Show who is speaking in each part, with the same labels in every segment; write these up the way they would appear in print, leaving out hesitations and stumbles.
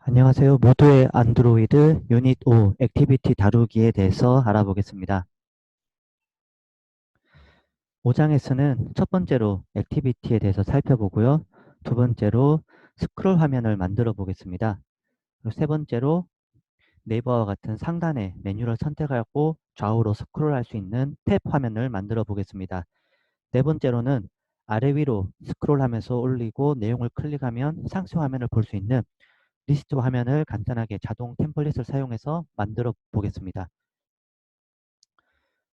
Speaker 1: 안녕하세요. 모두의 안드로이드 유닛 5 액티비티 다루기에 대해서 알아보겠습니다. 5장에서는 첫 번째로 액티비티에 대해서 살펴보고요. 두 번째로 스크롤 화면을 만들어 보겠습니다. 그리고 세 번째로 네이버와 같은 상단에 메뉴를 선택하고 좌우로 스크롤할 수 있는 탭 화면을 만들어 보겠습니다. 네 번째로는 아래 위로 스크롤하면서 올리고 내용을 클릭하면 상세 화면을 볼 수 있는 리스트 화면을 간단하게 자동 템플릿을 사용해서 만들어 보겠습니다.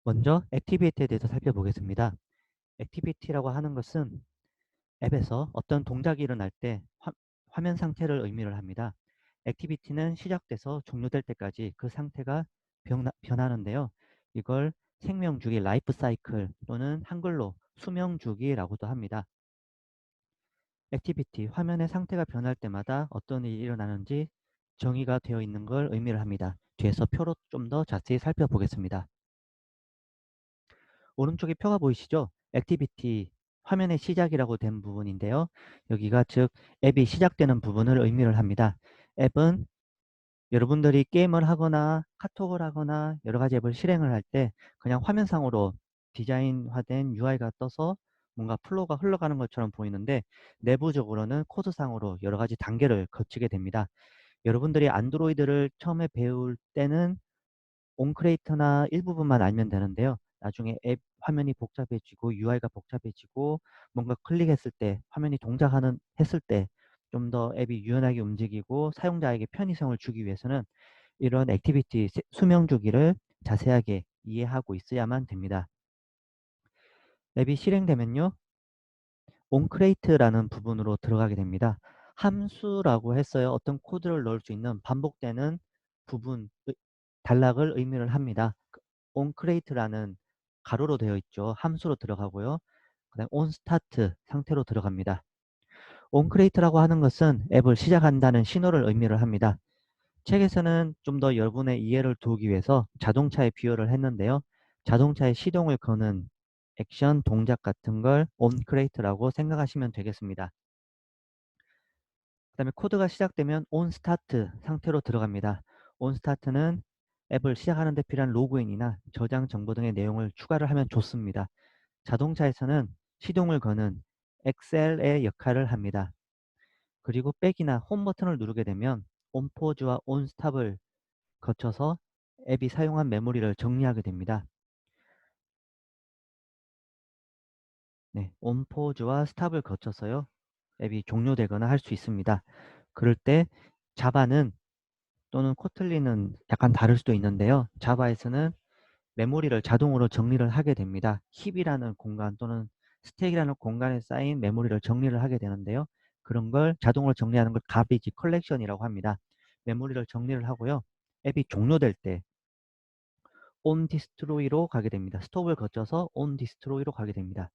Speaker 1: 먼저 액티비티에 대해서 살펴보겠습니다. 액티비티라고 하는 것은 앱에서 어떤 동작이 일어날 때 화면 상태를 의미를 합니다. 액티비티는 시작돼서 종료될 때까지 그 상태가 변하는데요. 이걸 생명주기 라이프 사이클 또는 한글로 수명주기라고도 합니다. 액티비티, 화면의 상태가 변할 때마다 어떤 일이 일어나는지 정의가 되어 있는 걸 의미를 합니다. 뒤에서 표로 좀 더 자세히 살펴보겠습니다. 오른쪽에 표가 보이시죠? 액티비티, 화면의 시작이라고 된 부분인데요. 여기가 즉 앱이 시작되는 부분을 의미를 합니다. 앱은 여러분들이 게임을 하거나 카톡을 하거나 여러 가지 앱을 실행을 할 때 그냥 화면상으로 디자인화된 UI가 떠서 뭔가 플로우가 흘러가는 것처럼 보이는데 내부적으로는 코드상으로 여러 가지 단계를 거치게 됩니다. 여러분들이 안드로이드를 처음에 배울 때는 온크레이터나 일부분만 알면 되는데요. 나중에 앱 화면이 복잡해지고 UI가 복잡해지고 뭔가 클릭했을 때 화면이 동작하는 했을 때 좀 더 앱이 유연하게 움직이고 사용자에게 편의성을 주기 위해서는 이런 액티비티 수명 주기를 자세하게 이해하고 있어야만 됩니다. 앱이 실행되면요. 온크레이트라는 부분으로 들어가게 됩니다. 함수라고 했어요. 어떤 코드를 넣을 수 있는 반복되는 부분, 단락을 의미를 합니다. onCreate라는 가로로 되어 있죠. 함수로 들어가고요. 그다음 onStart 상태로 들어갑니다. onCreate라고 하는 것은 앱을 시작한다는 신호를 의미를 합니다. 책에서는 좀 더 여러분의 이해를 도우기 위해서 자동차에 비유를 했는데요. 자동차의 시동을 거는 액션, 동작 같은 걸 onCreate라고 생각하시면 되겠습니다. 그 다음에 코드가 시작되면 onStart 상태로 들어갑니다. onStart는 앱을 시작하는 데 필요한 로그인이나 저장 정보 등의 내용을 추가를 하면 좋습니다. 자동차에서는 시동을 거는 엑셀의 역할을 합니다. 그리고 백이나 홈 버튼을 누르게 되면 온포즈와 온스탑을 거쳐서 앱이 사용한 메모리를 정리하게 됩니다. 네, 온포즈와 스탑을 거쳐서요. 앱이 종료되거나 할 수 있습니다. 그럴 때 자바는 또는 코틀린은 약간 다를 수도 있는데요. 자바에서는 메모리를 자동으로 정리를 하게 됩니다. 힙이라는 공간 또는 스택이라는 공간에 쌓인 메모리를 정리를 하게 되는데요. 그런 걸 자동으로 정리하는 걸 가비지 컬렉션이라고 합니다. 메모리를 정리를 하고요. 앱이 종료될 때 on destroy로 가게 됩니다. 스톱을 거쳐서 on destroy로 가게 됩니다.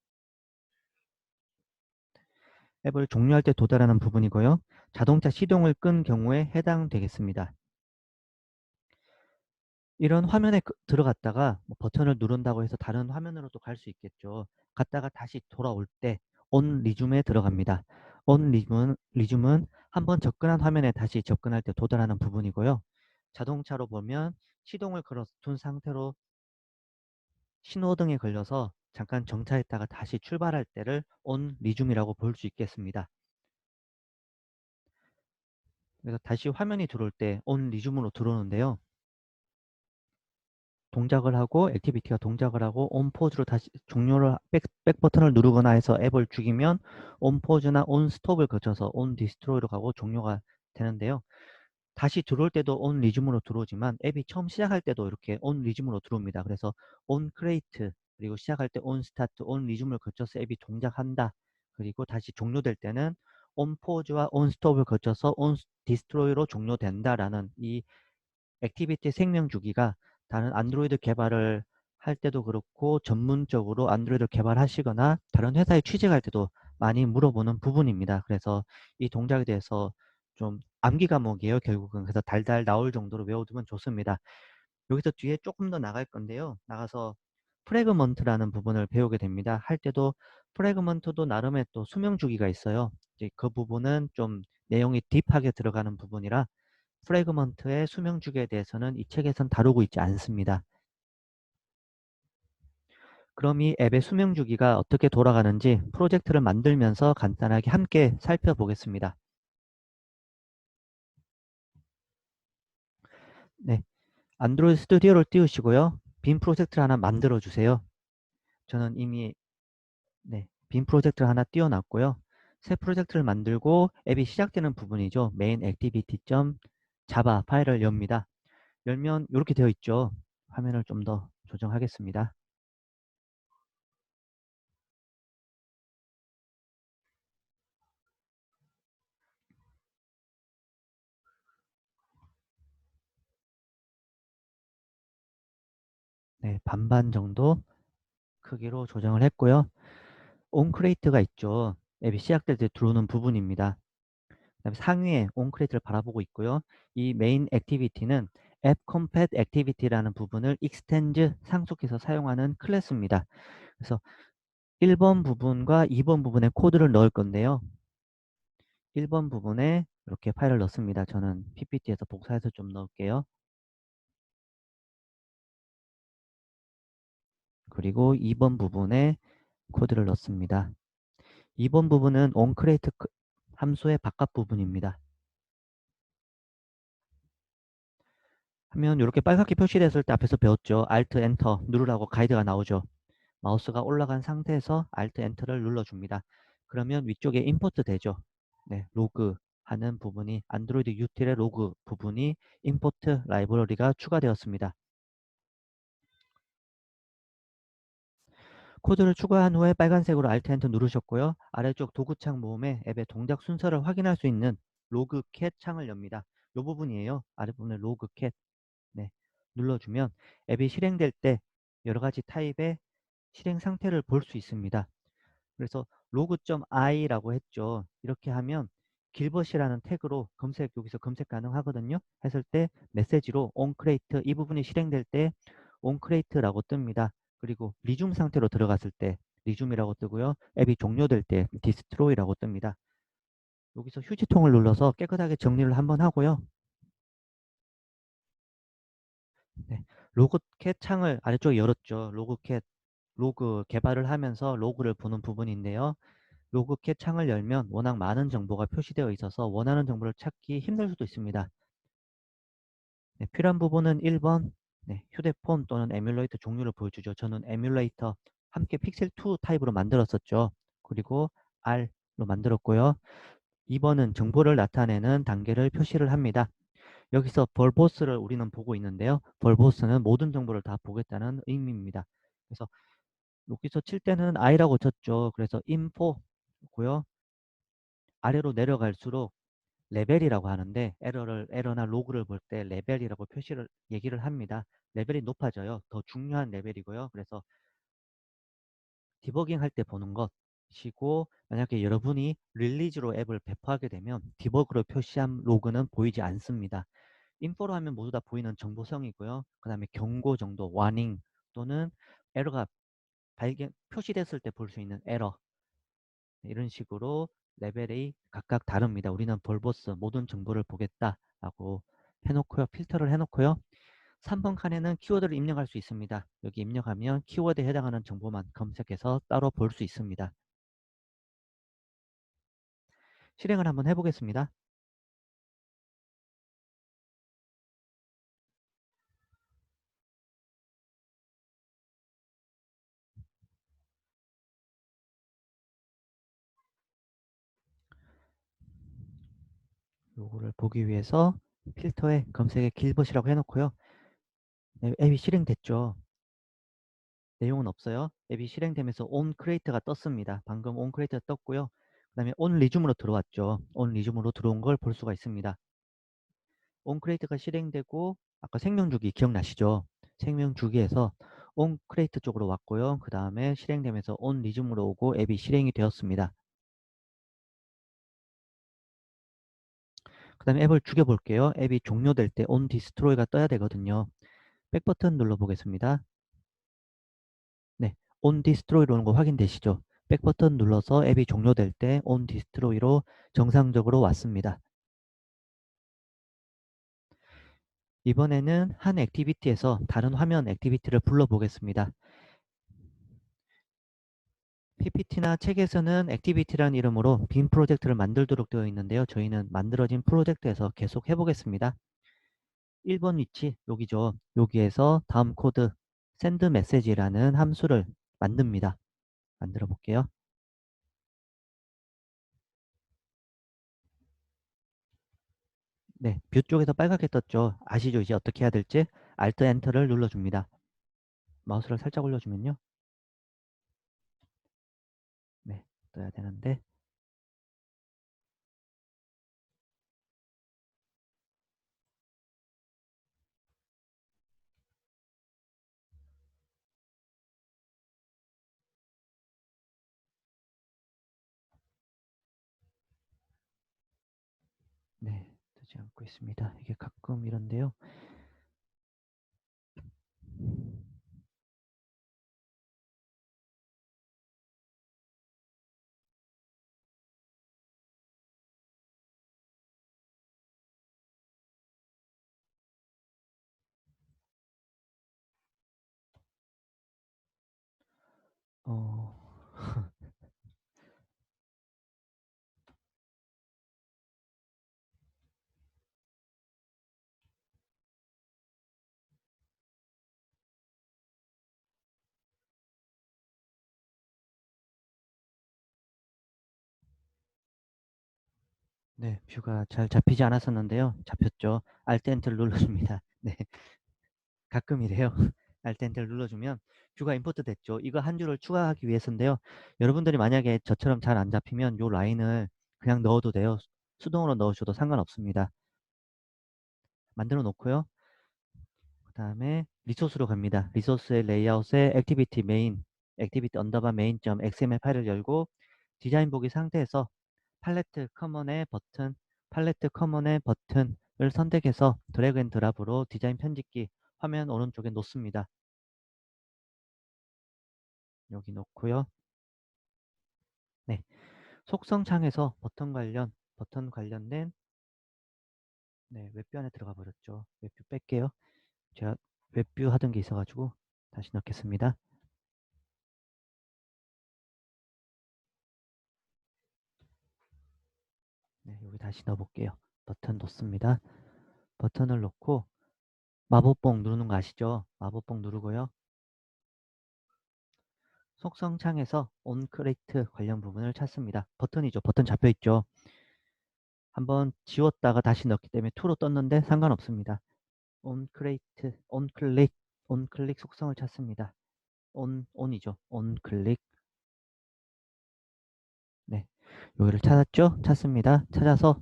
Speaker 1: 앱을 종료할 때 도달하는 부분이고요. 자동차 시동을 끈 경우에 해당되겠습니다. 이런 화면에 들어갔다가 뭐 버튼을 누른다고 해서 다른 화면으로도 갈 수 있겠죠. 갔다가 다시 돌아올 때 on resume에 들어갑니다. on resume은 한번 접근한 화면에 다시 접근할 때 도달하는 부분이고요. 자동차로 보면 시동을 걸어둔 상태로 신호등에 걸려서 잠깐 정차했다가 다시 출발할 때를 on resume이라고 볼 수 있겠습니다. 그래서 다시 화면이 들어올 때 on resume로 들어오는데요. 동작을 하고 액티비티가 동작을 하고 온 포즈로 다시 종료를 백 버튼을 누르거나 해서 앱을 죽이면 온 포즈나 온 스톱을 거쳐서 온 디스트로이로 가고 종료가 되는데요. 다시 들어올 때도 온 리즘으로 들어오지만 앱이 처음 시작할 때도 이렇게 온 리즘으로 들어옵니다. 그래서 온 크레이트 그리고 시작할 때 온 스타트 온 리즘을 거쳐서 앱이 동작한다. 그리고 다시 종료될 때는 온 포즈와 온 스톱을 거쳐서 온 디스트로이로 종료된다라는 이 액티비티 생명 주기가 다른 안드로이드 개발을 할 때도 그렇고 전문적으로 안드로이드 개발하시거나 다른 회사에 취직할 때도 많이 물어보는 부분입니다. 그래서 이 동작에 대해서 좀 암기 과목이에요. 결국은 그래서 달달 나올 정도로 외워두면 좋습니다. 여기서 뒤에 조금 더 나갈 건데요. 나가서 프래그먼트라는 부분을 배우게 됩니다. 할 때도 프래그먼트도 나름의 또 수명 주기가 있어요. 이제 그 부분은 좀 내용이 딥하게 들어가는 부분이라 프래그먼트의 수명 주기에 대해서는 이 책에선 다루고 있지 않습니다. 그럼 이 앱의 수명 주기가 어떻게 돌아가는지 프로젝트를 만들면서 간단하게 함께 살펴보겠습니다. 네, 안드로이드 스튜디오를 띄우시고요. 빈 프로젝트를 하나 만들어 주세요. 저는 이미 빈 프로젝트를 하나 띄워놨고요. 새 프로젝트를 만들고 앱이 시작되는 부분이죠. main activity.java 파일을 엽니다. 열면 이렇게 되어 있죠. 화면을 좀 더 조정하겠습니다. 네, 반반 정도 크기로 조정을 했고요. 온크레이트가 있죠. 앱이 시작될 때 들어오는 부분입니다. 그다음에 상위에 온크레이트를 바라보고 있고요. 이 메인 액티비티는 앱 컴팻 액티비티라는 부분을 익스텐즈 상속해서 사용하는 클래스입니다. 그래서 1번 부분과 2번 부분에 코드를 넣을 건데요. 1번 부분에 이렇게 파일을 넣습니다. 저는 PPT에서 복사해서 좀 넣을게요. 그리고 2번 부분에 코드를 넣습니다. 2번 부분은 onCreate 함수의 바깥 부분입니다. 하면 이렇게 빨갛게 표시됐을 때 앞에서 배웠죠. Alt Enter 누르라고 가이드가 나오죠. 마우스가 올라간 상태에서 Alt Enter를 눌러줍니다. 그러면 위쪽에 임포트 되죠. 네, 로그 하는 부분이 안드로이드 유틸의 로그 부분이 임포트 라이브러리가 추가되었습니다. 코드를 추가한 후에 빨간색으로 Alt Enter 누르셨고요. 아래쪽 도구창 모음에 앱의 동작 순서를 확인할 수 있는 로그 캣 창을 엽니다. 이 부분이에요. 아랫부분에 로그 캣 네, 눌러주면 앱이 실행될 때 여러 가지 타입의 실행 상태를 볼 수 있습니다. 그래서 log.i라고 했죠. 이렇게 하면 길벗이라는 태그로 여기서 검색 가능하거든요. 했을 때 메시지로 onCreate 이 부분이 실행될 때 onCreate라고 뜹니다. 그리고 리줌 상태로 들어갔을 때 리줌이라고 뜨고요. 앱이 종료될 때 destroy라고 뜹니다. 여기서 휴지통을 눌러서 깨끗하게 정리를 한번 하고요. 네, 로그캣 창을 아래쪽에 열었죠. 로그캣 로그 개발을 하면서 로그를 보는 부분인데요. 로그캣 창을 열면 워낙 많은 정보가 표시되어 있어서 원하는 정보를 찾기 힘들 수도 있습니다. 네, 필요한 부분은 1번 휴대폰 또는 에뮬레이터 종류를 보여주죠. 저는 에뮬레이터 함께 픽셀2 타입으로 만들었었죠. 그리고 R로 만들었고요. 2번은 정보를 나타내는 단계를 표시를 합니다. 여기서 벌보스를 우리는 보고 있는데요. 벌보스는 모든 정보를 다 보겠다는 의미입니다. 그래서 여기서 칠 때는 I라고 쳤죠. 그래서 info고요. 아래로 내려갈수록 레벨이라고 하는데 에러나 로그를 볼 때 레벨이라고 얘기를 합니다. 레벨이 높아져요. 더 중요한 레벨이고요. 그래서 디버깅 할 때 보는 것이고 만약에 여러분이 릴리즈로 앱을 배포하게 되면 디버그로 표시한 로그는 보이지 않습니다. 인포로 하면 모두 다 보이는 정보성이고요. 그 다음에 경고 정도, 와닝 또는 에러가 표시됐을 때 볼 수 있는 에러 이런 식으로 레벨이 각각 다릅니다. 우리는 벌보스 모든 정보를 보겠다라고 해놓고요. 필터를 해놓고요. 3번 칸에는 키워드를 입력할 수 있습니다. 여기 입력하면 키워드에 해당하는 정보만 검색해서 따로 볼 수 있습니다. 실행을 한번 해보겠습니다. 요거를 보기 위해서 필터에 검색에 길벗이라고 해놓고요. 네, 앱이 실행됐죠. 내용은 없어요. 앱이 실행되면서 onCreate가 떴습니다. 방금 onCreate가 떴고요. 그 다음에 onResume으로 들어왔죠. onResume으로 들어온 걸 볼 수가 있습니다. onCreate가 실행되고 아까 생명주기 기억나시죠? 생명주기에서 onCreate 쪽으로 왔고요. 그 다음에 실행되면서 onResume으로 오고 앱이 실행이 되었습니다. 그 다음에 앱을 죽여볼게요. 앱이 종료될 때 onDestroy가 떠야 되거든요. 백 버튼 눌러보겠습니다. 네, onDestroy로 오는 거 확인되시죠? 백 버튼 눌러서 앱이 종료될 때 onDestroy로 정상적으로 왔습니다. 이번에는 한 액티비티에서 다른 화면 액티비티를 불러보겠습니다. PPT나 책에서는 액티비티라는 이름으로 빈 프로젝트를 만들도록 되어 있는데요. 저희는 만들어진 프로젝트에서 계속 해보겠습니다. 1번 위치, 여기죠. 여기에서 다음 코드 send message라는 함수를 만듭니다. 만들어 볼게요. 네, 뷰 쪽에서 빨갛게 떴죠. 아시죠? 이제 어떻게 해야 될지? Alt Enter를 눌러줍니다. 마우스를 살짝 올려주면요. 네, 떠야 되는데. 네, 뜨지 않고 있습니다. 이게 가끔 이런데요. 어, 네, 뷰가 잘 잡히지 않았었는데요. 잡혔죠. Alt Enter를 눌러줍니다. 네, 가끔 이래요. Alt Enter를 눌러주면 뷰가 임포트 됐죠. 이거 한 줄을 추가하기 위해서인데요. 여러분들이 만약에 저처럼 잘 안 잡히면 요 라인을 그냥 넣어도 돼요. 수동으로 넣으셔도 상관없습니다. 만들어 놓고요. 그 다음에 리소스로 갑니다. 리소스의 레이아웃에 액티비티 메인, 액티비티 언더바 메인.점 XML 파일을 열고 디자인 보기 상태에서 팔레트 커먼의 버튼, 팔레트 커먼의 버튼을 선택해서 드래그 앤 드랍으로 디자인 편집기 화면 오른쪽에 놓습니다. 여기 놓고요. 네, 속성 창에서 버튼 관련된 네, 웹뷰 안에 들어가 버렸죠. 웹뷰 뺄게요. 제가 웹뷰 하던 게 있어가지고 다시 넣겠습니다. 네, 여기 다시 넣어볼게요. 버튼 놓습니다. 버튼을 놓고 마법봉 누르는 거 아시죠? 마법봉 누르고요. 속성 창에서 onCreate 관련 부분을 찾습니다. 버튼이죠. 버튼 잡혀있죠. 한번 지웠다가 다시 넣기 때문에 to로 떴는데 상관없습니다. onCreate, onClick 속성을 찾습니다. on이죠. onClick. 네, 여기를 찾았죠? 찾습니다. 찾아서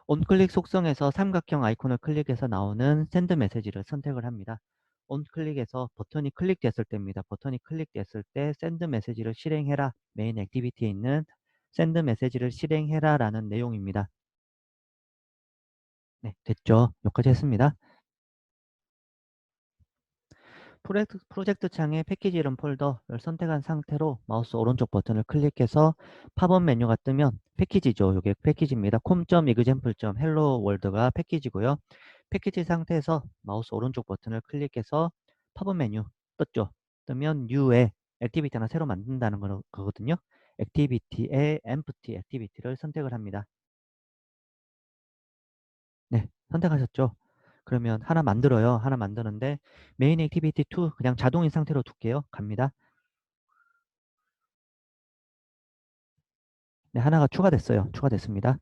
Speaker 1: 온클릭 속성에서 삼각형 아이콘을 클릭해서 나오는 샌드 메시지를 선택을 합니다. 온클릭에서 버튼이 클릭됐을 때입니다. 버튼이 클릭됐을 때 샌드 메시지를 실행해라. 메인 액티비티에 있는 샌드 메시지를 실행해라 라는 내용입니다. 네, 됐죠? 여기까지 했습니다. 프로젝트 창에 패키지 이름 폴더를 선택한 상태로 마우스 오른쪽 버튼을 클릭해서 팝업 메뉴가 뜨면 패키지죠. 이게 패키지입니다. com.example.helloworld가 패키지고요. 패키지 상태에서 마우스 오른쪽 버튼을 클릭해서 팝업 메뉴 떴죠. 뜨면 New에 액티비티 하나 새로 만든다는 거거든요. 액티비티에 empty 액티비티를 선택을 합니다. 네, 선택하셨죠? 그러면 하나 만들어요. 하나 만드는데 메인 액티비티 2 그냥 자동인 상태로 둘게요. 갑니다. 네, 하나가 추가됐어요. 추가됐습니다.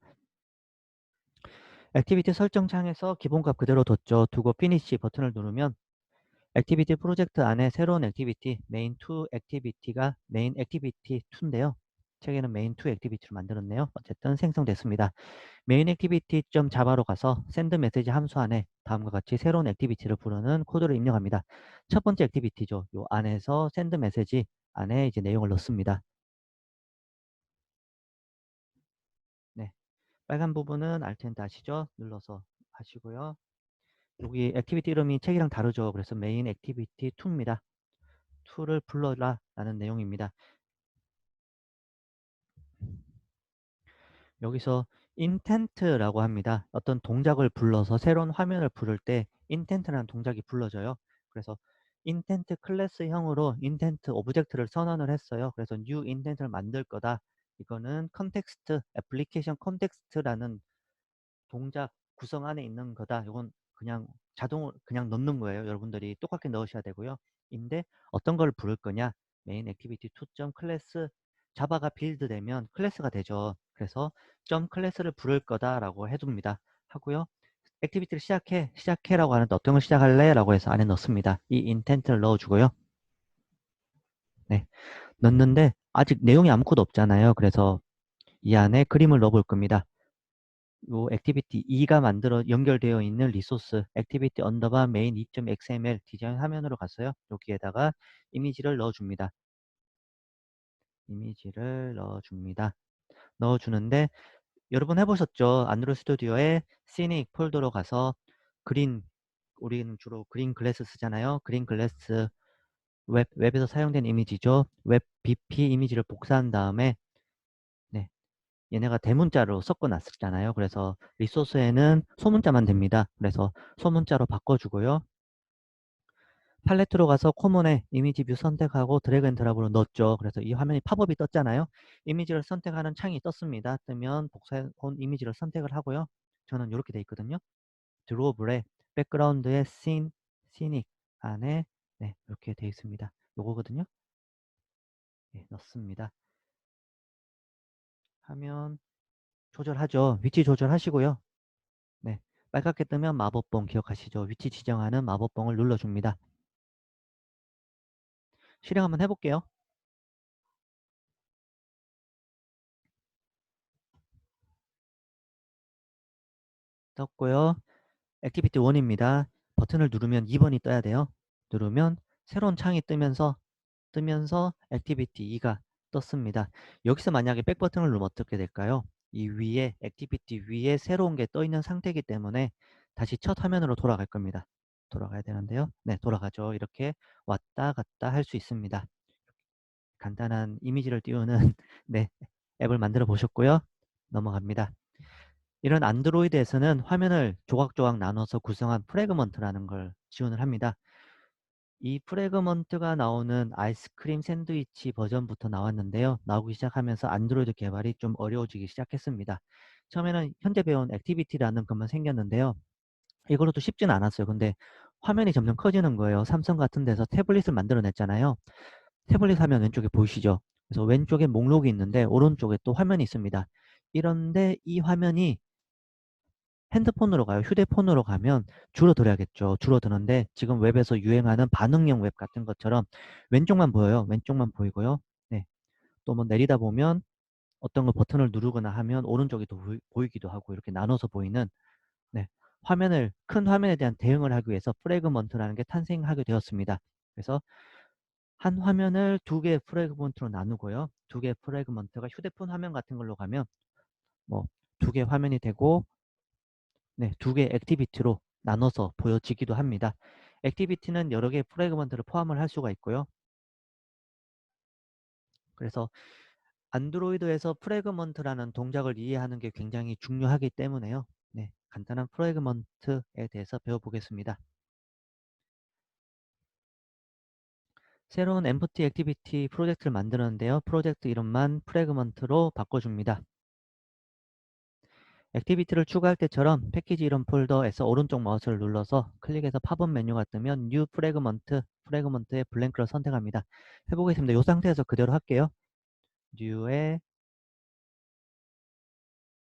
Speaker 1: 액티비티 설정 창에서 기본값 그대로 뒀죠. 두고 피니시 버튼을 누르면 액티비티 프로젝트 안에 새로운 액티비티 메인 2 액티비티가 메인 액티비티 2인데요. 책에는 메인 2 액티비티로 만들었네요. 어쨌든 생성됐습니다. 메인 액티비티 점 자바로 가서 샌드 메시지 함수 안에 다음과 같이 새로운 액티비티를 부르는 코드를 입력합니다. 첫 번째 액티비티죠. 요 안에서 샌드 메시지 안에 이제 내용을 넣습니다. 네. 빨간 부분은 Alt Enter 아시죠? 눌러서 하시고요. 여기 액티비티 이름이 책이랑 다르죠. 그래서 메인 액티비티 2입니다. 2를 불러라 라는 내용입니다. 여기서 intent라고 합니다. 어떤 동작을 불러서 새로운 화면을 부를 때 intent라는 동작이 불러져요. 그래서 intent 클래스형으로 intent 오브젝트를 선언을 했어요. 그래서 new intent를 만들 거다. 이거는 컨텍스트, 애플리케이션 컨텍스트라는 동작 구성 안에 있는 거다. 이건 그냥 자동으로 그냥 넣는 거예요. 여러분들이 똑같게 넣으셔야 되고요. 인데 어떤 걸 부를 거냐? main activity to class 자바가 빌드 되면 클래스가 되죠. 그래서 클래스를 부를 거다라고 해둡니다. 하고요. 액티비티를 시작해라고 하는데 어떤 걸 시작할래? 라고 해서 안에 넣습니다. 이 intent를 넣어주고요. 네, 넣는데 아직 내용이 아무것도 없잖아요. 그래서 이 안에 그림을 넣어볼 겁니다. 요 액티비티 2가 만들어 연결되어 있는 리소스 액티비티 언더바 메인 2.xml 디자인 화면으로 갔어요. 여기에다가 이미지를 넣어줍니다. 넣어주는데 여러분 해보셨죠? 안드로이드 스튜디오에 시닉 폴더로 가서 그린, 우리는 주로 그린 글래스 쓰잖아요. 그린 글래스 웹에서 사용된 이미지죠. 웹 BP 이미지를 복사한 다음에 네, 얘네가 대문자로 섞어놨었잖아요. 그래서 리소스에는 소문자만 됩니다. 그래서 소문자로 바꿔주고요. 팔레트로 가서 코먼에 이미지 뷰 선택하고 드래그 앤 드랍으로 넣었죠. 그래서 이 화면이 팝업이 떴잖아요. 이미지를 선택하는 창이 떴습니다. 뜨면 복사해온 이미지를 선택을 하고요. 저는 이렇게 돼 있거든요. 드로블에 백그라운드에 시닉 안에 네, 이렇게 돼 있습니다. 요거거든요. 네, 넣습니다. 하면 조절하죠. 위치 조절하시고요. 네, 빨갛게 뜨면 마법봉 기억하시죠? 위치 지정하는 마법봉을 눌러줍니다. 실행 한번 해볼게요. 떴고요. 액티비티 1입니다. 버튼을 누르면 2번이 떠야 돼요. 누르면 새로운 창이 뜨면서 액티비티 2가 떴습니다. 여기서 만약에 백 버튼을 누르면 어떻게 될까요? 이 위에 액티비티 위에 새로운 게 떠 있는 상태이기 때문에 다시 첫 화면으로 돌아갈 겁니다. 돌아가야 되는데요. 네, 돌아가죠. 이렇게 왔다 갔다 할 수 있습니다. 간단한 이미지를 띄우는 네, 앱을 만들어 보셨고요. 넘어갑니다. 이런 안드로이드에서는 화면을 조각조각 나눠서 구성한 프래그먼트라는 걸 지원을 합니다. 이 프래그먼트가 나오는 아이스크림 샌드위치 버전부터 나왔는데요. 나오기 시작하면서 안드로이드 개발이 좀 어려워지기 시작했습니다. 처음에는 현재 배운 액티비티라는 것만 생겼는데요. 이걸로도 쉽지는 않았어요. 근데 화면이 점점 커지는 거예요. 삼성 같은 데서 태블릿을 만들어냈잖아요. 태블릿 화면 왼쪽에 보이시죠? 그래서 왼쪽에 목록이 있는데 오른쪽에 또 화면이 있습니다. 이런데 이 화면이 핸드폰으로 가요. 휴대폰으로 가면 줄어들어야겠죠. 줄어드는데 지금 웹에서 유행하는 반응형 웹 같은 것처럼 왼쪽만 보여요. 왼쪽만 보이고요. 네. 또 뭐 내리다 보면 어떤 거 버튼을 누르거나 하면 오른쪽이 더 보이기도 하고 이렇게 나눠서 보이는 네. 큰 화면에 대한 대응을 하기 위해서 프래그먼트라는 게 탄생하게 되었습니다. 그래서 한 화면을 두 개의 프래그먼트로 나누고요. 두 개의 프래그먼트가 휴대폰 화면 같은 걸로 가면 뭐 두 개의 화면이 되고 네, 두 개의 액티비티로 나눠서 보여지기도 합니다. 액티비티는 여러 개의 프래그먼트를 포함을 할 수가 있고요. 그래서 안드로이드에서 프래그먼트라는 동작을 이해하는 게 굉장히 중요하기 때문에요. 네, 간단한 프래그먼트에 대해서 배워보겠습니다. 새로운 empty 액티비티 프로젝트를 만드는데요. 프로젝트 이름만 프래그먼트로 바꿔줍니다. 액티비티를 추가할 때처럼 패키지 이름 폴더에서 오른쪽 마우스를 눌러서 클릭해서 팝업 메뉴가 뜨면 New 프래그먼트의 블랭크를 선택합니다. 해보겠습니다. 이 상태에서 그대로 할게요. New에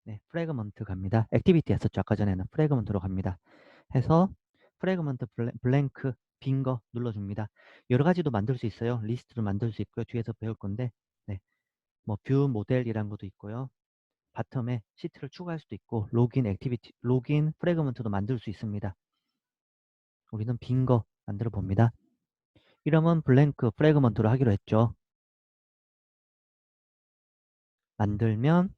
Speaker 1: 네, 프래그먼트 갑니다. 액티비티 했었죠. 아까 전에는 프래그먼트로 갑니다. 해서 프래그먼트 블랭크 빈 거 눌러줍니다. 여러 가지도 만들 수 있어요. 리스트를 만들 수 있고요. 뒤에서 배울 건데 네, 뭐 뷰 모델이란 것도 있고요. 바텀에 시트를 추가할 수도 있고 로긴 프래그먼트도 만들 수 있습니다. 우리는 빈 거 만들어 봅니다. 이름은 블랭크 프래그먼트로 하기로 했죠. 만들면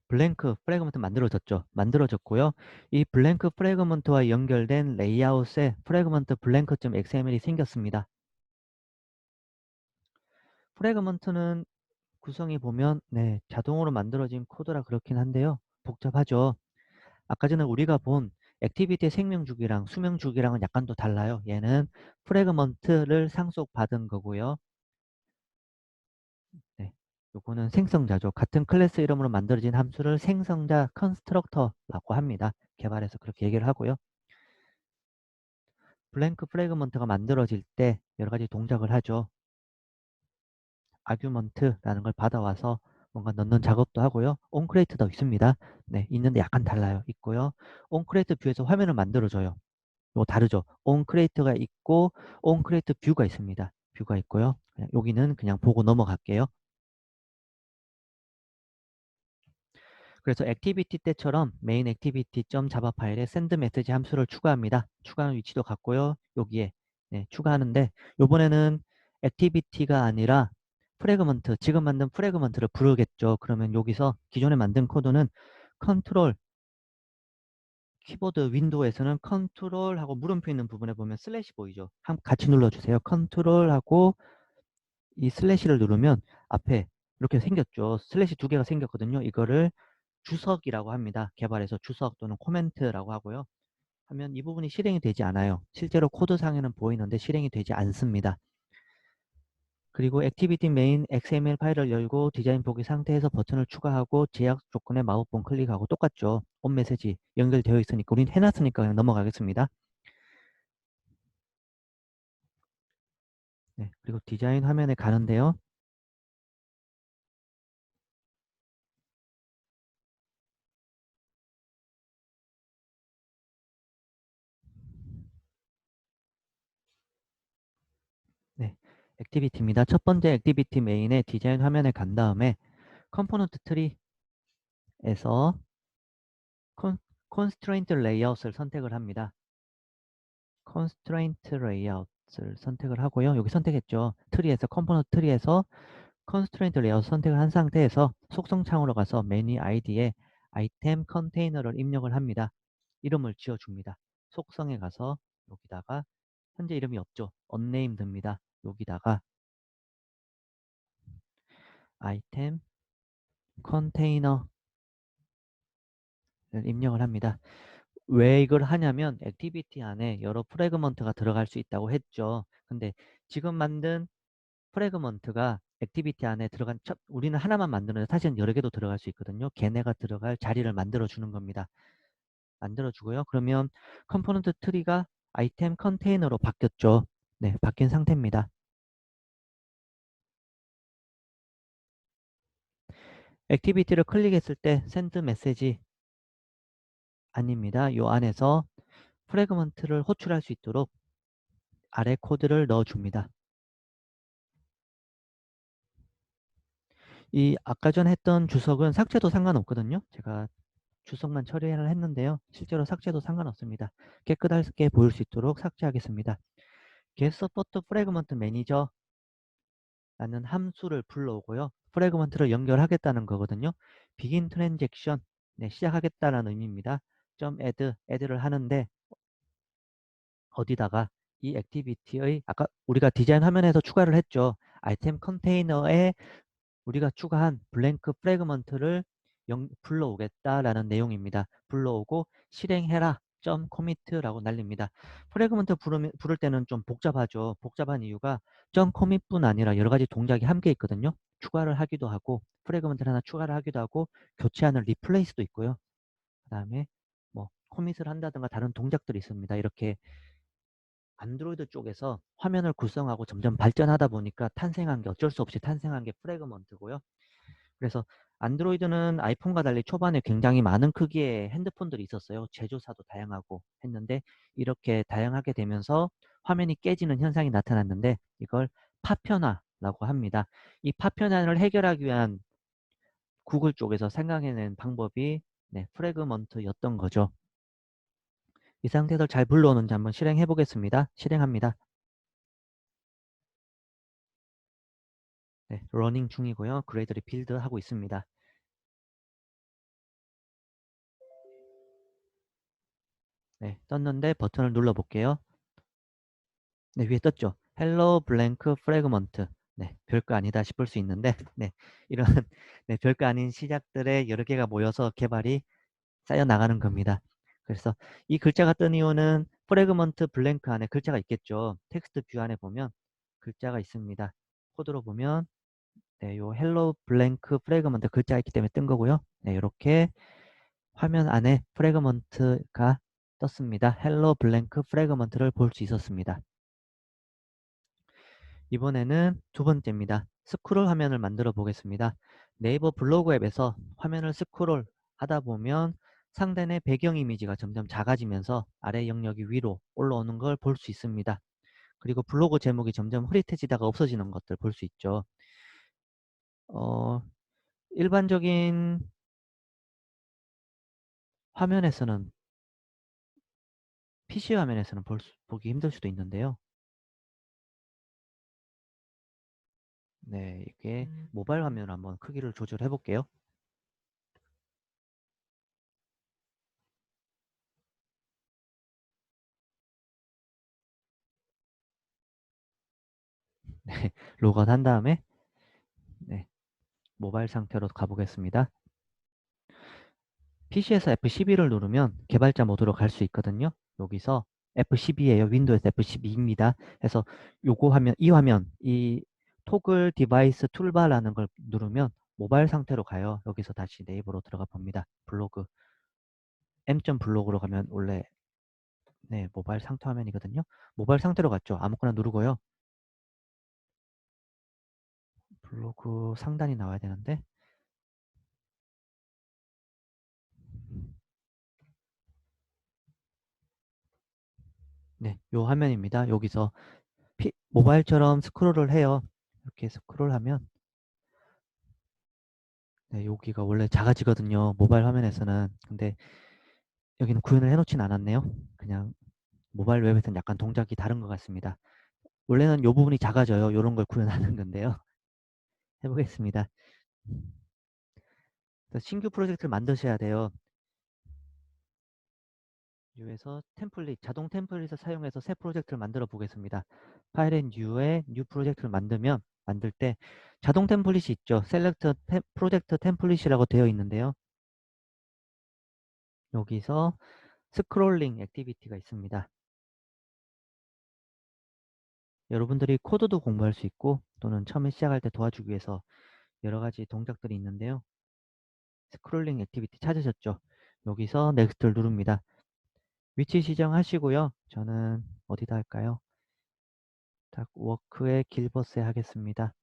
Speaker 1: 블랭크 프래그먼트 만들어졌죠. 만들어졌고요. 이 블랭크 프래그먼트와 연결된 레이아웃에 프래그먼트 블랭크.xml이 생겼습니다. 프래그먼트는 구성이 보면 네, 자동으로 만들어진 코드라 그렇긴 한데요. 복잡하죠. 아까 전에 우리가 본 액티비티 생명주기랑 수명주기랑은 약간 또 달라요. 얘는 프래그먼트를 상속받은 거고요. 네. 요거는 생성자죠. 같은 클래스 이름으로 만들어진 함수를 생성자 컨스트럭터라고 합니다. 개발해서 그렇게 얘기를 하고요. 블랭크 프래그먼트가 만들어질 때 여러 가지 동작을 하죠. 아규먼트라는 걸 받아와서 뭔가 넣는 작업도 하고요. 온크레이트도 있습니다. 네, 있는데 약간 달라요. 있고요. 온크레이트 뷰에서 화면을 만들어줘요. 이거 다르죠. 온크레이트가 있고 온크레이트 뷰가 있습니다. 뷰가 있고요. 여기는 그냥 보고 넘어갈게요. 그래서 액티비티 때처럼 메인 액티비티.java 파일에 send 메시지 함수를 추가합니다. 추가하는 위치도 같고요. 여기에 네, 추가하는데 이번에는 액티비티가 아니라 프래그먼트, 지금 만든 프래그먼트를 부르겠죠. 그러면 여기서 기존에 만든 코드는 컨트롤, 키보드 윈도우에서는 컨트롤하고 물음표 있는 부분에 보면 슬래시 보이죠. 같이 눌러주세요. 컨트롤하고 이 슬래시를 누르면 앞에 이렇게 생겼죠. 슬래시 두 개가 생겼거든요. 이거를 주석이라고 합니다. 개발해서 주석 또는 코멘트라고 하고요. 하면 이 부분이 실행이 되지 않아요. 실제로 코드상에는 보이는데 실행이 되지 않습니다. 그리고 액티비티 메인 XML 파일을 열고 디자인 보기 상태에서 버튼을 추가하고 제약 조건에 마우스본 클릭하고 똑같죠. 온 메시지 연결되어 있으니까 우린 해놨으니까 그냥 넘어가겠습니다. 네, 그리고 디자인 화면에 가는데요. 네, 액티비티입니다. 첫 번째 액티비티 메인의 디자인 화면에 간 다음에 컴포넌트 트리에서 constraint layout을 선택을 합니다. constraint layout을 선택을 하고요. 여기 선택했죠. 트리에서 컴포넌트 트리에서 constraint layout 선택을 한 상태에서 속성 창으로 가서 메뉴 아이디에 아이템 컨테이너를 입력을 합니다. 이름을 지어줍니다. 속성에 가서 여기다가 현재 이름이 없죠. unnamed입니다. 여기다가 아이템 컨테이너를 입력을 합니다. 왜 이걸 하냐면 액티비티 안에 여러 프래그먼트가 들어갈 수 있다고 했죠. 근데 지금 만든 프래그먼트가 액티비티 안에 들어간 우리는 하나만 만드는데 사실은 여러 개도 들어갈 수 있거든요. 걔네가 들어갈 자리를 만들어 주는 겁니다. 만들어 주고요. 그러면 컴포넌트 트리가 아이템 컨테이너로 바뀌었죠. 네, 바뀐 상태입니다. 액티비티를 클릭했을 때 send 메시지 아닙니다. 요 안에서 프래그먼트를 호출할 수 있도록 아래 코드를 넣어 줍니다. 이 아까 전에 했던 주석은 삭제도 상관없거든요. 제가 주석만 처리를 했는데요. 실제로 삭제도 상관없습니다. 깨끗하게 보일 수 있도록 삭제하겠습니다. get support fragment manager 라는 함수를 불러오고요. 프래그먼트를 연결하겠다는 거거든요. begin transaction 네, 시작하겠다는 의미입니다. add를 하는데 어디다가 이 액티비티의 아까 우리가 디자인 화면에서 추가를 했죠. 아이템 컨테이너에 우리가 추가한 블랭크 프래그먼트를 불러오겠다라는 내용입니다. 불러오고 실행해라 .commit라고 날립니다. 프래그먼트 부를 때는 좀 복잡하죠. 복잡한 이유가 .commit뿐 아니라 여러 가지 동작이 함께 있거든요. 추가를 하기도 하고 프래그먼트를 하나 추가를 하기도 하고 교체하는 리플레이스도 있고요. 그 다음에 뭐 코밋을 한다든가 다른 동작들이 있습니다. 이렇게 안드로이드 쪽에서 화면을 구성하고 점점 발전하다 보니까 탄생한 게 어쩔 수 없이 탄생한 게 프래그먼트고요. 그래서 안드로이드는 아이폰과 달리 초반에 굉장히 많은 크기의 핸드폰들이 있었어요. 제조사도 다양하고 했는데 이렇게 다양하게 되면서 화면이 깨지는 현상이 나타났는데 이걸 파편화라고 합니다. 이 파편화를 해결하기 위한 구글 쪽에서 생각해낸 방법이 네, 프래그먼트였던 거죠. 이 상태에서 잘 불러오는지 한번 실행해 보겠습니다. 실행합니다. 네, 러닝 중이고요. 그레이드를 빌드하고 있습니다. 네, 떴는데 버튼을 눌러 볼게요. 네, 위에 떴죠. 헬로 블랭크 프래그먼트. 네, 별거 아니다 싶을 수 있는데 네, 이런 네, 별거 아닌 시작들의 여러 개가 모여서 개발이 쌓여 나가는 겁니다. 그래서 이 글자가 뜬 이유는 프래그먼트 블랭크 안에 글자가 있겠죠. 텍스트 뷰 안에 보면 글자가 있습니다. 코드로 보면 네, 요 헬로 블랭크 프래그먼트 글자가 있기 때문에 뜬 거고요. 네, 이렇게 화면 안에 프래그먼트가 떴습니다. 헬로 블랭크 프래그먼트를 볼 수 있었습니다. 이번에는 두 번째입니다. 스크롤 화면을 만들어 보겠습니다. 네이버 블로그 앱에서 화면을 스크롤 하다 보면 상단의 배경 이미지가 점점 작아지면서 아래 영역이 위로 올라오는 걸 볼 수 있습니다. 그리고 블로그 제목이 점점 흐릿해지다가 없어지는 것들 볼 수 있죠. 일반적인 화면에서는 PC 화면에서는 보기 힘들 수도 있는데요. 네, 이게 모바일 화면으로 한번 크기를 조절해 볼게요. 네, 로그아웃 한 다음에 네, 모바일 상태로 가보겠습니다. PC에서 F12를 누르면 개발자 모드로 갈 수 있거든요. 여기서 F12예요. 윈도우에서 F12입니다. 그래서 요거 화면, 이 토글 디바이스 툴바라는 걸 누르면 모바일 상태로 가요. 여기서 다시 네이버로 들어가 봅니다. 블로그, m.블로그로 가면 원래 네, 모바일 상태 화면이거든요. 모바일 상태로 갔죠. 아무거나 누르고요. 블로그 상단이 나와야 되는데 네, 요 화면입니다. 여기서 모바일처럼 스크롤을 해요. 이렇게 스크롤하면 네, 여기가 원래 작아지거든요. 모바일 화면에서는. 근데 여기는 구현을 해놓진 않았네요. 그냥 모바일 웹에서는 약간 동작이 다른 것 같습니다. 원래는 이 부분이 작아져요. 이런 걸 구현하는 건데요. 해보겠습니다. 신규 프로젝트를 만드셔야 돼요. 뉴에서 템플릿, 자동 템플릿을 사용해서 새 프로젝트를 만들어 보겠습니다. 파일 앤 뉴에 뉴 프로젝트를 만들 때 자동 템플릿이 있죠. 셀렉트 프로젝트 템플릿이라고 되어 있는데요. 여기서 스크롤링 액티비티가 있습니다. 여러분들이 코드도 공부할 수 있고 또는 처음에 시작할 때 도와주기 위해서 여러 가지 동작들이 있는데요. 스크롤링 액티비티 찾으셨죠? 여기서 넥스트를 누릅니다. 위치 지정하시고요. 저는 어디다 할까요? 워크에 길벗에 하겠습니다.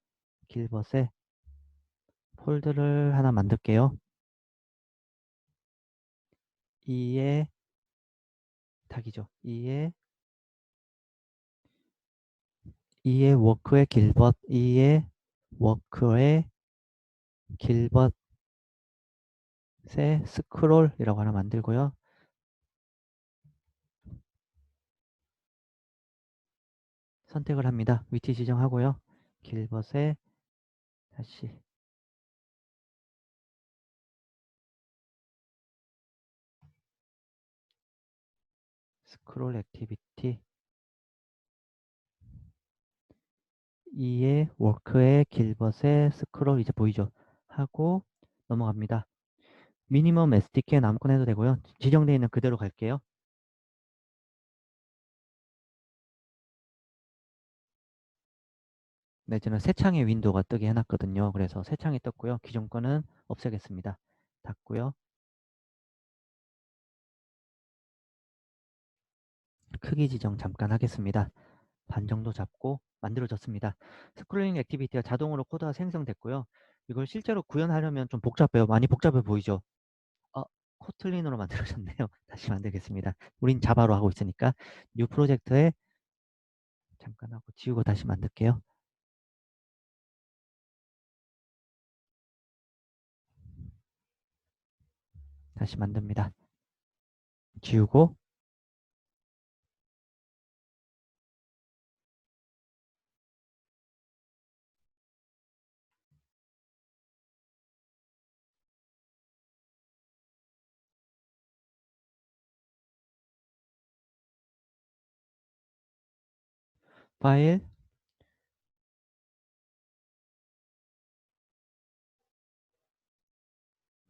Speaker 1: 길벗에 폴드를 하나 만들게요. 2에 탁이죠. 2에 워크의 길벗, 2에 워크의 길벗에 스크롤이라고 하나 만들고요. 선택을 합니다. 위치 지정하고요. 길벗에 다시 스크롤 액티비티 2의 워크의 길벗의 스크롤 이제 보이죠? 하고 넘어갑니다. 미니멈 SDK는 아무거나 해도 되고요. 지정되어 있는 그대로 갈게요. 네, 저는 새 창의 윈도우가 뜨게 해놨거든요. 그래서 새 창이 떴고요. 기존 거는 없애겠습니다. 닫고요. 크기 지정 잠깐 하겠습니다. 반 정도 잡고 만들어졌습니다. 스크롤링 액티비티가 자동으로 코드가 생성됐고요. 이걸 실제로 구현하려면 좀 복잡해요. 많이 복잡해 보이죠? 코틀린으로 만들어졌네요. 다시 만들겠습니다. 우린 자바로 하고 있으니까 뉴 프로젝트에 잠깐 하고 지우고 다시 만들게요. 다시 만듭니다. 지우고 파일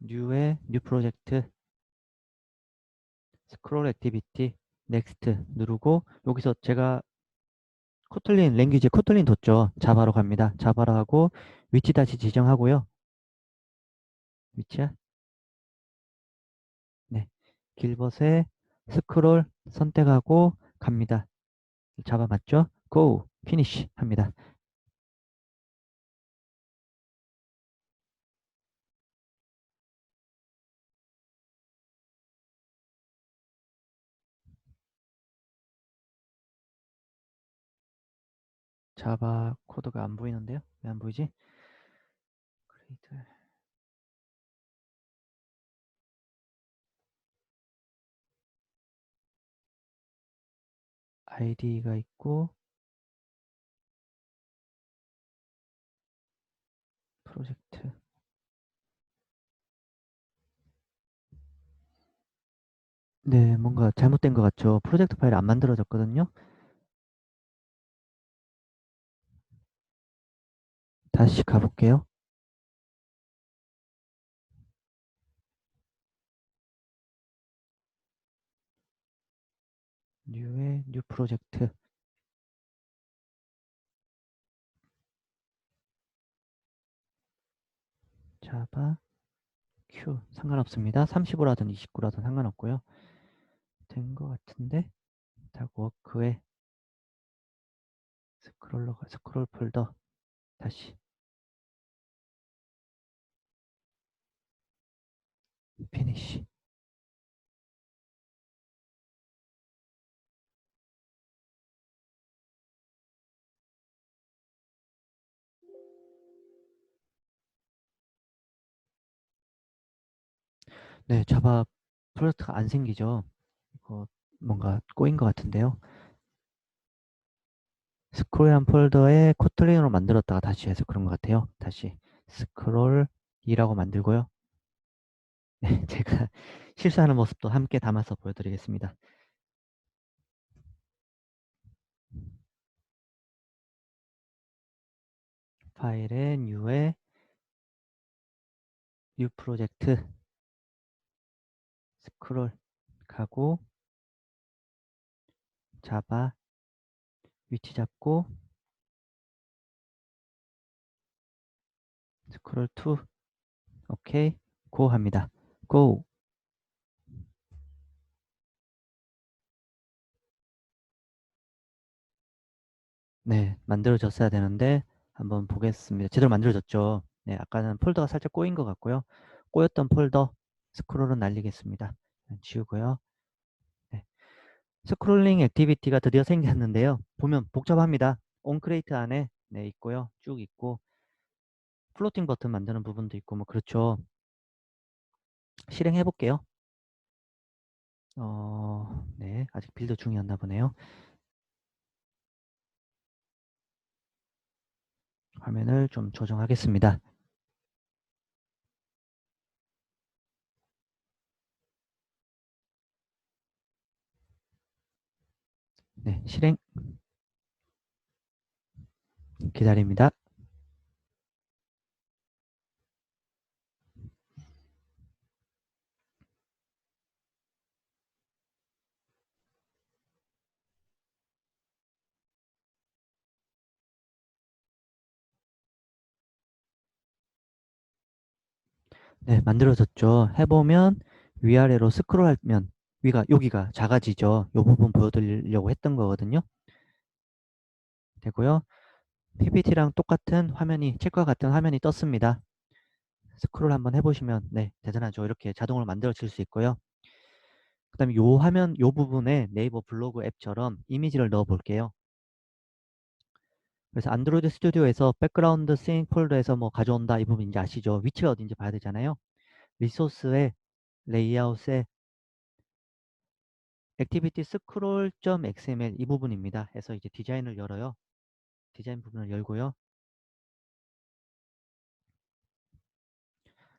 Speaker 1: 뉴의 뉴 프로젝트 스크롤 액티비티 넥스트 누르고 여기서 제가 코틀린 랭귀지 코틀린 뒀죠. 자바로 갑니다. 자바로 하고 위치 다시 지정하고요. 위치야? 네. 길벗에 스크롤 선택하고 갑니다. 자바 맞죠? 고! 피니쉬 합니다. 자바 코드가 안 보이는데요? 왜 안 보이지? 크리에이터 아이디가 있고 프로젝트 네, 뭔가 잘못된 것 같죠. 프로젝트 파일이 안 만들어졌거든요. 다시 가볼게요. 뉴의 뉴 프로젝트 자바 q 상관없습니다. 35라든 29라든 상관없고요. 된 것 같은데 자 워크에 스크롤 폴더 다시 피니시 네, 자바 프로젝트가 안 생기죠. 이거 뭔가 꼬인 것 같은데요. 스크롤이란 폴더에 코틀린으로 만들었다가 다시 해서 그런 것 같아요. 다시 스크롤 2라고 만들고요. 네, 제가 실수하는 모습도 함께 담아서 보여드리겠습니다. 파일에 뉴에 뉴 프로젝트 스크롤 가고 자바 위치 잡고 스크롤 2 오케이 고 합니다. 고 네, 만들어졌어야 되는데 한번 보겠습니다. 제대로 만들어졌죠. 네, 아까는 폴더가 살짝 꼬인 것 같고요. 꼬였던 폴더 스크롤은 날리겠습니다. 지우고요. 네. 스크롤링 액티비티가 드디어 생겼는데요. 보면 복잡합니다. 온크레이트 안에 네, 있고요. 쭉 있고 플로팅 버튼 만드는 부분도 있고 뭐 그렇죠. 실행해 볼게요. 네, 아직 빌드 중이었나 보네요. 화면을 좀 조정하겠습니다. 네, 실행 기다립니다. 네, 만들어졌죠. 해보면 위아래로 스크롤하면 위가 여기가 작아지죠. 이 부분 보여드리려고 했던 거거든요. 되고요. PPT랑 똑같은 화면이 책과 같은 화면이 떴습니다. 스크롤 한번 해보시면 네, 대단하죠. 이렇게 자동으로 만들어질 수 있고요. 그 다음에 요 화면 요 부분에 네이버 블로그 앱처럼 이미지를 넣어 볼게요. 그래서 안드로이드 스튜디오에서 백그라운드 싱 폴더에서 뭐 가져온다 이 부분 이제 아시죠? 위치가 어딘지 봐야 되잖아요. 리소스에 레이아웃에 액티비티 scroll.xml 이 부분입니다. 해서 이제 디자인을 열어요. 디자인 부분을 열고요.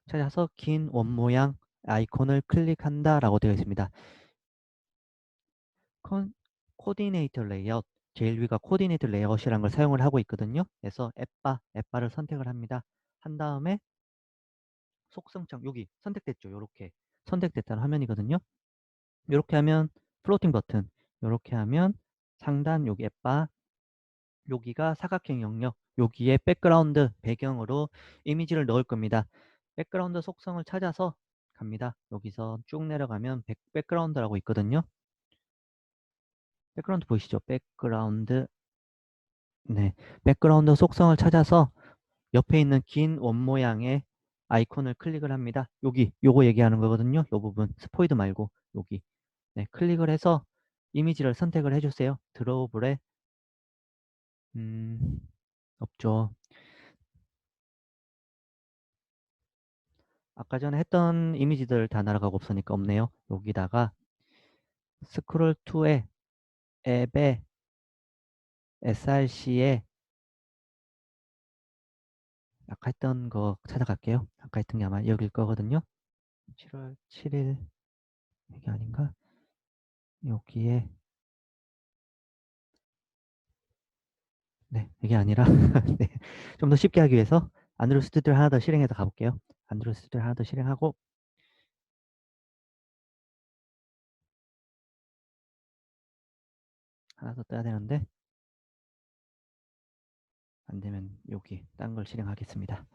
Speaker 1: 찾아서 긴 원 모양 아이콘을 클릭한다 라고 되어 있습니다. 코디네이터 레이아웃 제일 위가 코디네이터 레이아웃이라는 걸 사용을 하고 있거든요. 그래서 앱바를 선택을 합니다. 한 다음에 속성창 여기 선택됐죠. 이렇게 선택됐다는 화면이거든요. 이렇게 하면 플로팅 버튼, 이렇게 하면 상단 여기 앱바, 여기가 사각형 영역, 여기에 백그라운드 배경으로 이미지를 넣을 겁니다. 백그라운드 속성을 찾아서 갑니다. 여기서 쭉 내려가면 백그라운드라고 있거든요. 백그라운드 보이시죠? 백그라운드. 네, 백그라운드 속성을 찾아서 옆에 있는 긴 원 모양의 아이콘을 클릭을 합니다. 여기 요거 얘기하는 거거든요. 요 부분 스포이드 말고 여기. 네, 클릭을 해서 이미지를 선택을 해주세요. 드로우블에 없죠. 아까 전에 했던 이미지들 다 날아가고 없으니까 없네요. 여기다가 스크롤 투에 앱에 src에 아까 했던 거 찾아갈게요. 아까 했던 게 아마 여길 거거든요. 7월 7일 이게 아닌가? 여기에 네, 이게 아니라 네, 좀 더 쉽게 하기 위해서 안드로이드 스튜디오를 하나 더 실행해서 가볼게요. 안드로이드 스튜디오 하나 더 실행하고 하나 더 떠야 되는데 안 되면 여기 딴 걸 실행하겠습니다.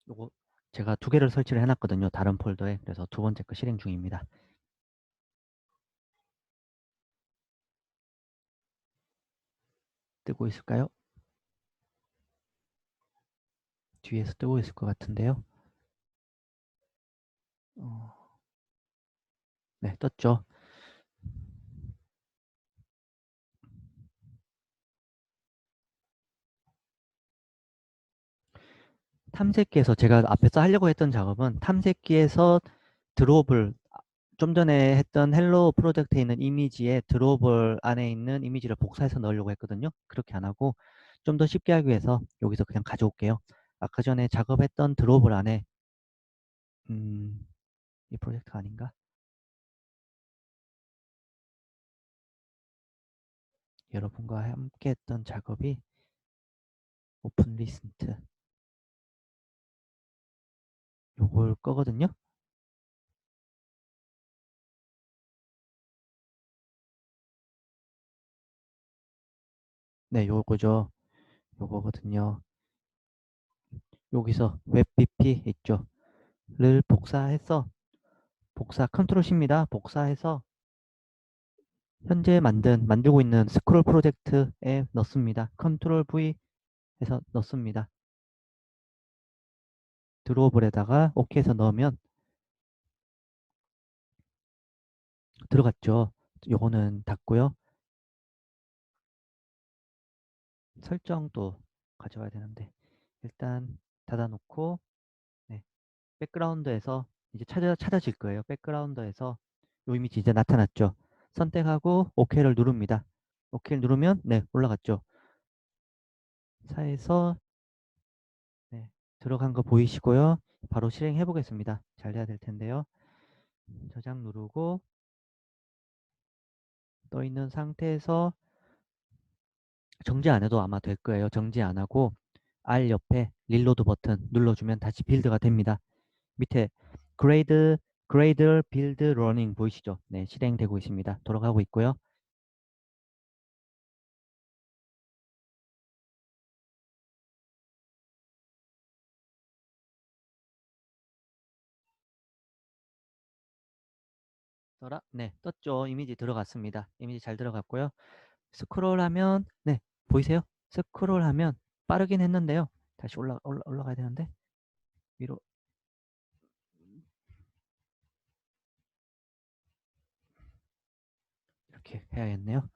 Speaker 1: 요거 제가 두 개를 설치를 해놨거든요. 다른 폴더에. 그래서 두 번째 거 실행 중입니다. 뜨고 있을까요? 뒤에서 뜨고 있을 것 같은데요. 네, 떴죠. 탐색기에서 제가 앞에서 하려고 했던 작업은 탐색기에서 드롭을 좀 전에 했던 헬로 프로젝트에 있는 이미지에 드롭을 안에 있는 이미지를 복사해서 넣으려고 했거든요. 그렇게 안 하고 좀 더 쉽게 하기 위해서 여기서 그냥 가져올게요. 아까 전에 작업했던 드롭을 안에 이 프로젝트 아닌가? 여러분과 함께 했던 작업이 오픈 리스트 요걸 거거든요. 네, 요거죠. 요거거든요. 여기서 웹BP 있죠. 를 복사해서 복사 컨트롤 C입니다. 복사해서 현재 만들고 있는 스크롤 프로젝트에 넣습니다. 컨트롤 V 해서 넣습니다. 드로우볼에다가 OK 해서 넣으면 들어갔죠. 요거는 닫고요. 설정도 가져와야 되는데 일단 닫아놓고 네, 백그라운드에서 이제 찾아질 거예요. 백그라운드에서 요 이미지 이제 나타났죠. 선택하고 OK를 누릅니다. OK를 누르면 네 올라갔죠. 사에서 네, 들어간 거 보이시고요. 바로 실행해 보겠습니다. 잘 돼야 될 텐데요. 저장 누르고 떠 있는 상태에서 정지 안 해도 아마 될 거예요. 정지 안 하고 R 옆에 릴로드 버튼 눌러주면 다시 빌드가 됩니다. 밑에 그레이드 빌드 러닝 보이시죠? 네, 실행되고 있습니다. 돌아가고 있고요. 네, 떴죠. 이미지 들어갔습니다. 이미지 잘 들어갔고요. 스크롤하면 네, 보이세요? 스크롤하면 빠르긴 했는데요. 다시 올라가야 되는데 위로 이렇게 해야겠네요.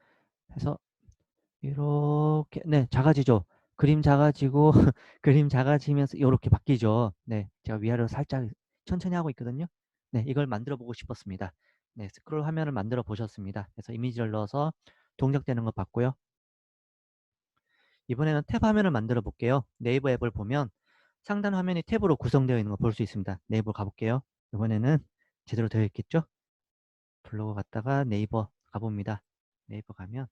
Speaker 1: 해서 이렇게 네, 작아지죠. 그림 작아지고 그림 작아지면서 이렇게 바뀌죠. 네, 제가 위아래로 살짝 천천히 하고 있거든요. 네, 이걸 만들어 보고 싶었습니다. 네, 스크롤 화면을 만들어 보셨습니다. 그래서 이미지를 넣어서 동작되는 거 봤고요. 이번에는 탭 화면을 만들어 볼게요. 네이버 앱을 보면 상단 화면이 탭으로 구성되어 있는 거 볼 수 있습니다. 네이버 가볼게요. 이번에는 제대로 되어 있겠죠? 블로그 갔다가 네이버 가봅니다. 네이버 가면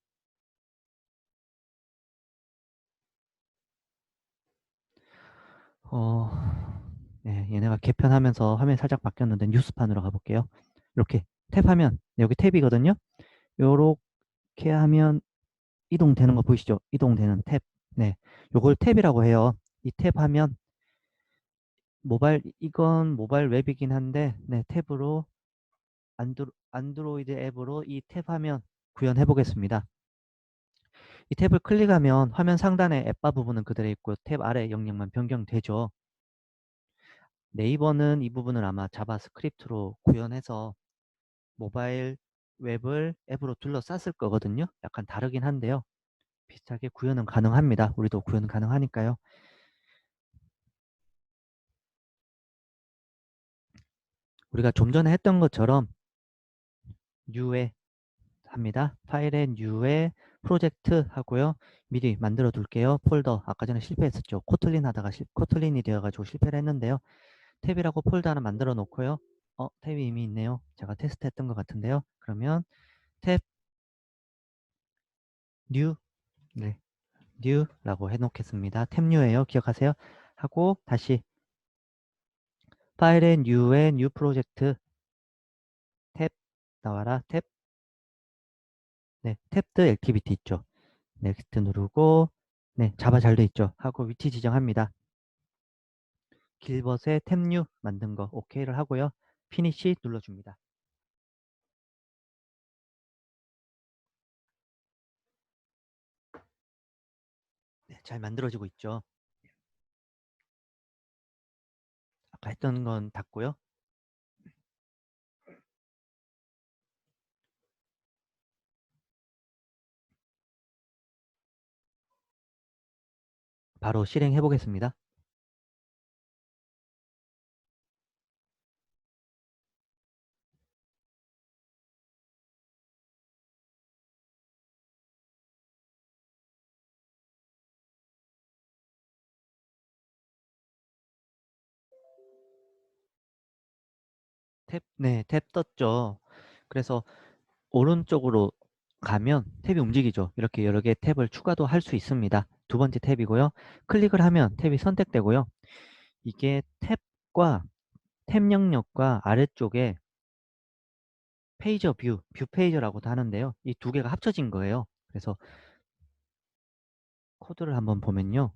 Speaker 1: 네, 얘네가 개편하면서 화면이 살짝 바뀌었는데 뉴스판으로 가볼게요. 이렇게 탭하면 여기 탭이거든요. 요렇게 하면 이동되는 거 보이시죠? 이동되는 탭. 네, 요걸 탭이라고 해요. 이 탭하면 이건 모바일 웹이긴 한데, 네, 탭으로 안드로이드 앱으로 이 탭하면 구현해 보겠습니다. 이 탭을 클릭하면 화면 상단에 앱바 부분은 그대로 있고 탭 아래 영역만 변경되죠. 네이버는 이 부분을 아마 자바스크립트로 구현해서 모바일 웹을 앱으로 둘러쌌을 거거든요. 약간 다르긴 한데요. 비슷하게 구현은 가능합니다. 우리도 구현 가능하니까요. 우리가 좀 전에 했던 것처럼 뉴에 합니다. 파일에 뉴에 프로젝트 하고요. 미리 만들어 둘게요. 폴더. 아까 전에 실패했었죠. 코틀린 하다가 코틀린이 되어가지고 실패를 했는데요. 탭이라고 폴더 하나 만들어 놓고요. 탭이 이미 있네요. 제가 테스트 했던 것 같은데요. 그러면 탭 뉴, 네, 뉴라고 해놓겠습니다. 탭 뉴예요. 기억하세요. 하고 다시 파일에 뉴에 뉴 프로젝트 탭 나와라. 탭, 네, 탭드 액티비티 있죠. 넥스트 누르고 네, 자바 잘 돼 있죠. 하고 위치 지정합니다. 길벗의 탭뉴 만든 거 OK를 하고요. 피니시 눌러줍니다. 네, 잘 만들어지고 있죠. 아까 했던 건 닫고요. 바로 실행해 보겠습니다. 네, 탭 떴죠. 그래서 오른쪽으로 가면 탭이 움직이죠. 이렇게 여러 개의 탭을 추가도 할 수 있습니다. 두 번째 탭이고요. 클릭을 하면 탭이 선택되고요. 이게 탭과 탭 영역과 아래쪽에 페이저 뷰 페이저라고도 하는데요. 이 두 개가 합쳐진 거예요. 그래서 코드를 한번 보면요.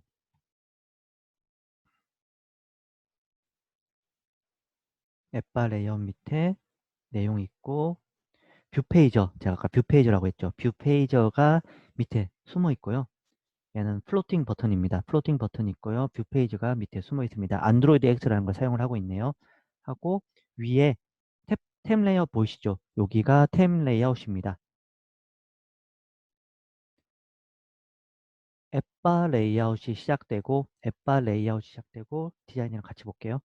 Speaker 1: 앱바 레이어 밑에 내용 있고 뷰 페이저, 제가 아까 뷰 페이저라고 했죠. 뷰 페이저가 밑에 숨어 있고요. 얘는 플로팅 버튼입니다. 플로팅 버튼 있고요. 뷰 페이지가 밑에 숨어 있습니다. 안드로이드 X라는 걸 사용을 하고 있네요. 하고 위에 템 레이아웃 보이시죠? 여기가 템 레이아웃입니다. 앱바 레이아웃이 시작되고 디자인이랑 같이 볼게요.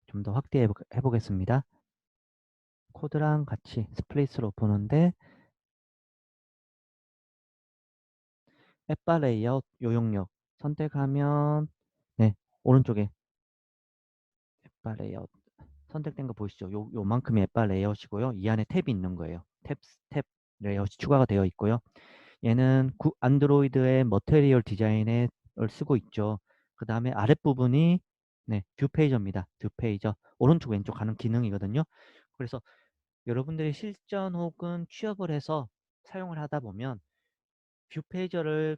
Speaker 1: 좀 더 확대해 보겠습니다. 코드랑 같이 스플릿으로 보는데 앱바 레이아웃 요용력 선택하면 네, 오른쪽에 앱바 레이아웃 선택된 거 보이시죠? 요만큼의 앱바 레이아웃이고요. 이 안에 탭이 있는 거예요. 탭 레이아웃이 추가가 되어 있고요. 얘는 안드로이드의 머테리얼 디자인을 쓰고 있죠. 그 다음에 아랫부분이 네, 뷰 페이저입니다. 뷰 페이저. 오른쪽 왼쪽 가는 기능이거든요. 그래서 여러분들이 실전 혹은 취업을 해서 사용을 하다 보면 뷰 페이저를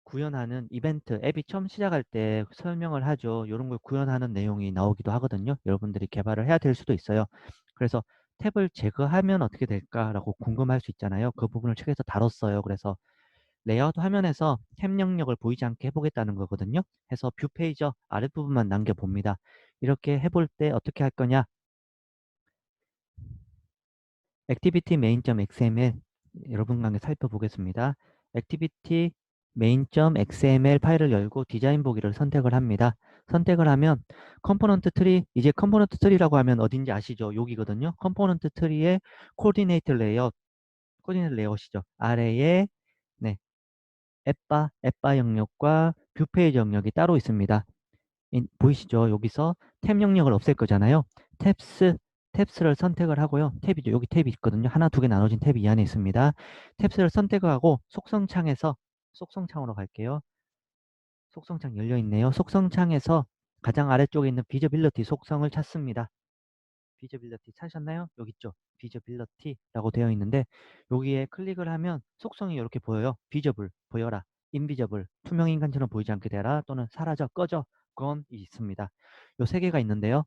Speaker 1: 구현하는 이벤트, 앱이 처음 시작할 때 설명을 하죠. 이런 걸 구현하는 내용이 나오기도 하거든요. 여러분들이 개발을 해야 될 수도 있어요. 그래서 탭을 제거하면 어떻게 될까라고 궁금할 수 있잖아요. 그 부분을 책에서 다뤘어요. 그래서 레이아웃 화면에서 탭 영역을 보이지 않게 해보겠다는 거거든요. 해서 뷰 페이저 아랫부분만 남겨봅니다. 이렇게 해볼 때 어떻게 할 거냐? activity main.xml 여러분과 함께 살펴보겠습니다. activity main.xml 파일을 열고 디자인 보기를 선택을 합니다. 선택을 하면 컴포넌트 트리, 이제 컴포넌트 트리라고 하면 어딘지 아시죠? 여기거든요. 컴포넌트 트리의 코디네이트 레이아웃이죠. 아래에 네, 앱바 영역과 뷰 페이지 영역이 따로 있습니다. 보이시죠? 여기서 탭 영역을 없앨 거잖아요. 탭스를 선택을 하고요. 탭이죠. 여기 탭이 있거든요. 하나, 두 개 나눠진 탭이 이 안에 있습니다. 탭스를 선택하고 속성창으로 갈게요. 속성창 열려 있네요. 속성창에서 가장 아래쪽에 있는 비저빌리티 속성을 찾습니다. 비저빌리티 찾으셨나요? 여기 있죠. 비저빌리티라고 되어 있는데 여기에 클릭을 하면 속성이 이렇게 보여요. 비저블, 보여라. 인비저블, 투명 인간처럼 보이지 않게 되라. 또는 사라져, 꺼져, 건이 있습니다. 요 세 개가 있는데요.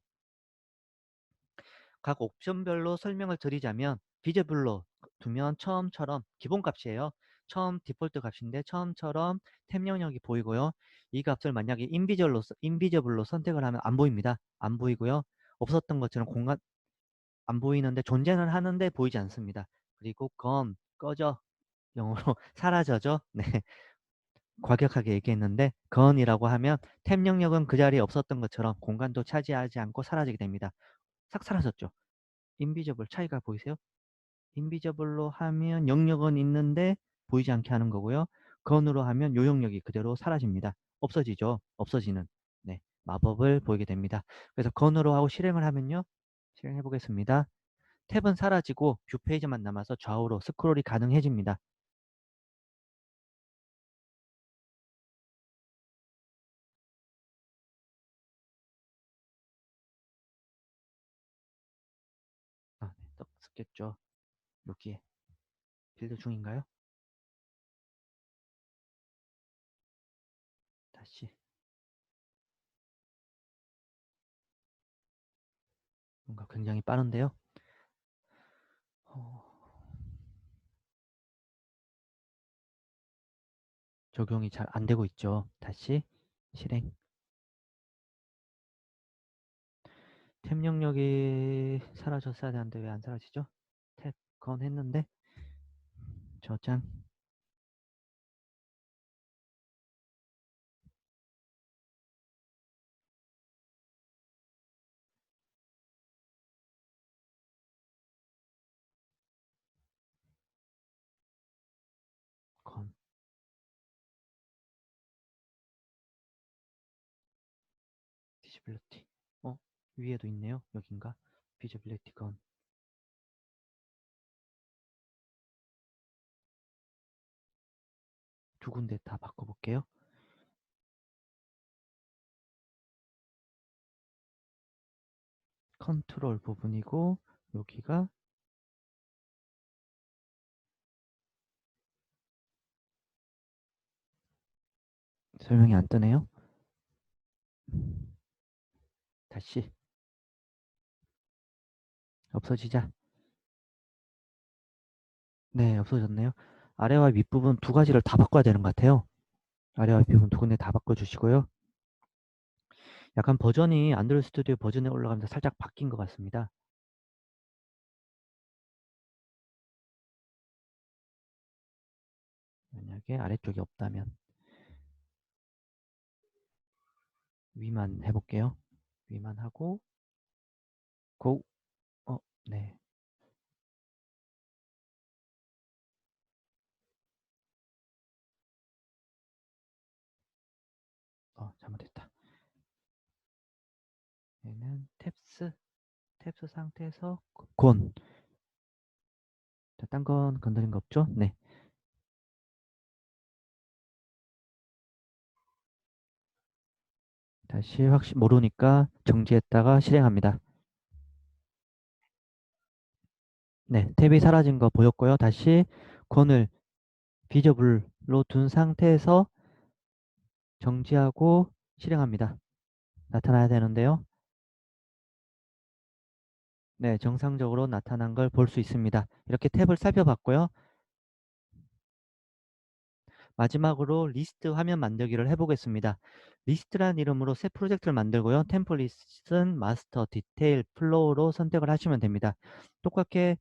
Speaker 1: 각 옵션별로 설명을 드리자면 비저블로 두면 처음처럼 기본값이에요. 처음 디폴트 값인데 처음처럼 탭 영역이 보이고요. 이 값을 만약에 인비저블로 선택을 하면 안 보입니다. 안 보이고요. 없었던 것처럼 공간 안 보이는데 존재는 하는데 보이지 않습니다. 그리고 꺼져, 영어로 사라져죠. 네, 과격하게 얘기했는데 건이라고 하면 탭 영역은 그 자리에 없었던 것처럼 공간도 차지하지 않고 사라지게 됩니다. 싹 사라졌죠. 인비저블 차이가 보이세요? 인비저블로 하면 영역은 있는데 보이지 않게 하는 거고요. 건으로 하면 요 영역이 그대로 사라집니다. 없어지죠. 없어지는 마법을 보이게 됩니다. 그래서 건으로 하고 실행을 하면요. 실행해 보겠습니다. 탭은 사라지고 뷰 페이지만 남아서 좌우로 스크롤이 가능해집니다. 네, 떴겠죠. 여기에 빌드 중인가요? 다시 뭔가 굉장히 빠른데요. 어, 적용이 잘 안 되고 있죠. 다시 실행. 탭 영역이 사라졌어야 되는데 왜 안 사라지죠? 탭 건 했는데 저장 건 비저빌리티 위에도 있네요. 여긴가? 비저빌리티 건 두 군데 다 바꿔볼게요. 컨트롤 부분이고 여기가 설명이 안 뜨네요. 다시 없어지자. 네, 없어졌네요. 아래와 윗부분 두 가지를 다 바꿔야 되는 것 같아요. 아래와 윗부분 두 군데 다 바꿔주시고요. 약간 버전이 안드로이드 스튜디오 버전에 올라가면서 살짝 바뀐 것 같습니다. 만약에 아래쪽이 없다면 위만 해볼게요. 위만 하고 고 네. 잘못했다. 얘는 탭스 상태에서 곤. 자, 딴 건 건드린 거 없죠? 네. 다시 모르니까 정지했다가 실행합니다. 네, 탭이 사라진 거 보였고요. 다시 권을 비저블로 둔 상태에서 정지하고 실행합니다. 나타나야 되는데요. 네, 정상적으로 나타난 걸 볼 수 있습니다. 이렇게 탭을 살펴봤고요. 마지막으로 리스트 화면 만들기를 해보겠습니다. 리스트란 이름으로 새 프로젝트를 만들고요. 템플릿은 마스터, 디테일, 플로우로 선택을 하시면 됩니다. 똑같게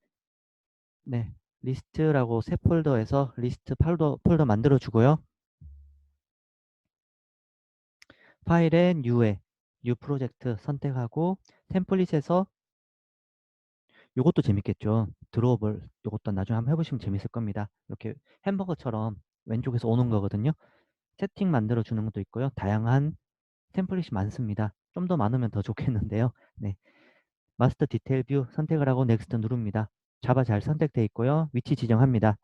Speaker 1: 네, 리스트라고 새 폴더에서 리스트 폴더 만들어 주고요. 파일에 뉴 프로젝트 선택하고 템플릿에서 이것도 재밌겠죠. 드로우볼 이것도 나중에 한번 해보시면 재밌을 겁니다. 이렇게 햄버거처럼 왼쪽에서 오는 거거든요. 세팅 만들어 주는 것도 있고요. 다양한 템플릿이 많습니다. 좀 더 많으면 더 좋겠는데요. 네, 마스터 디테일 뷰 선택을 하고 넥스트 누릅니다. 자바 잘 선택되어 있고요. 위치 지정합니다.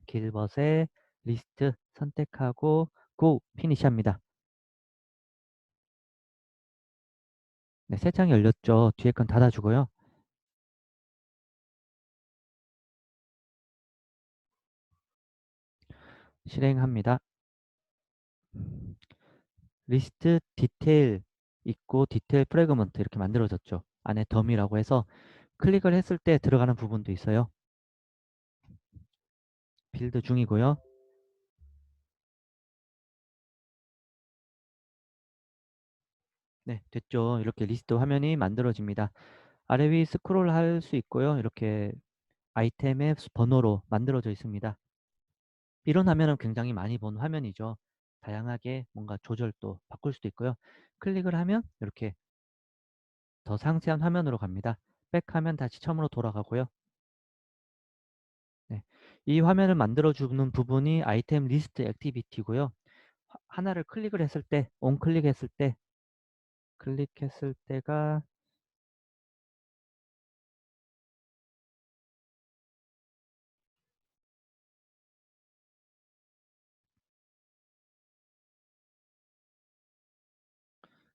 Speaker 1: 길벗의 리스트 선택하고 고 피니시 합니다. 네, 새 창이 열렸죠. 뒤에 건 닫아주고요. 실행합니다. 리스트 디테일 있고 디테일 프래그먼트 이렇게 만들어졌죠. 안에 덤이라고 해서 클릭을 했을 때 들어가는 부분도 있어요. 빌드 중이고요. 네, 됐죠. 이렇게 리스트 화면이 만들어집니다. 아래 위 스크롤 할 수 있고요. 이렇게 아이템의 번호로 만들어져 있습니다. 이런 화면은 굉장히 많이 본 화면이죠. 다양하게 뭔가 조절도 바꿀 수도 있고요. 클릭을 하면 이렇게 더 상세한 화면으로 갑니다. 백하면 다시 처음으로 돌아가고요. 네. 이 화면을 만들어주는 부분이 아이템 리스트 액티비티고요. 하나를 클릭을 했을 때, 온 클릭했을 때, 클릭했을 때가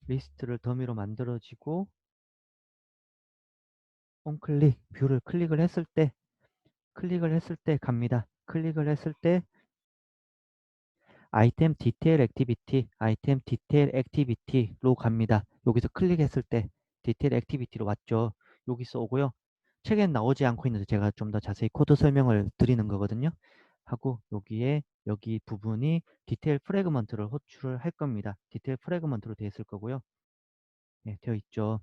Speaker 1: 리스트를 더미로 만들어지고 온 클릭, 뷰를 클릭을 했을 때 갑니다. 클릭을 했을 때 아이템 디테일 액티비티로 갑니다. 여기서 클릭했을 때 디테일 액티비티로 왔죠. 여기서 오고요. 책엔 나오지 않고 있는데 제가 좀 더 자세히 코드 설명을 드리는 거거든요. 하고 여기에 여기 부분이 디테일 프래그먼트를 호출을 할 겁니다. 디테일 프래그먼트로 되어 있을 거고요. 네, 되어 있죠.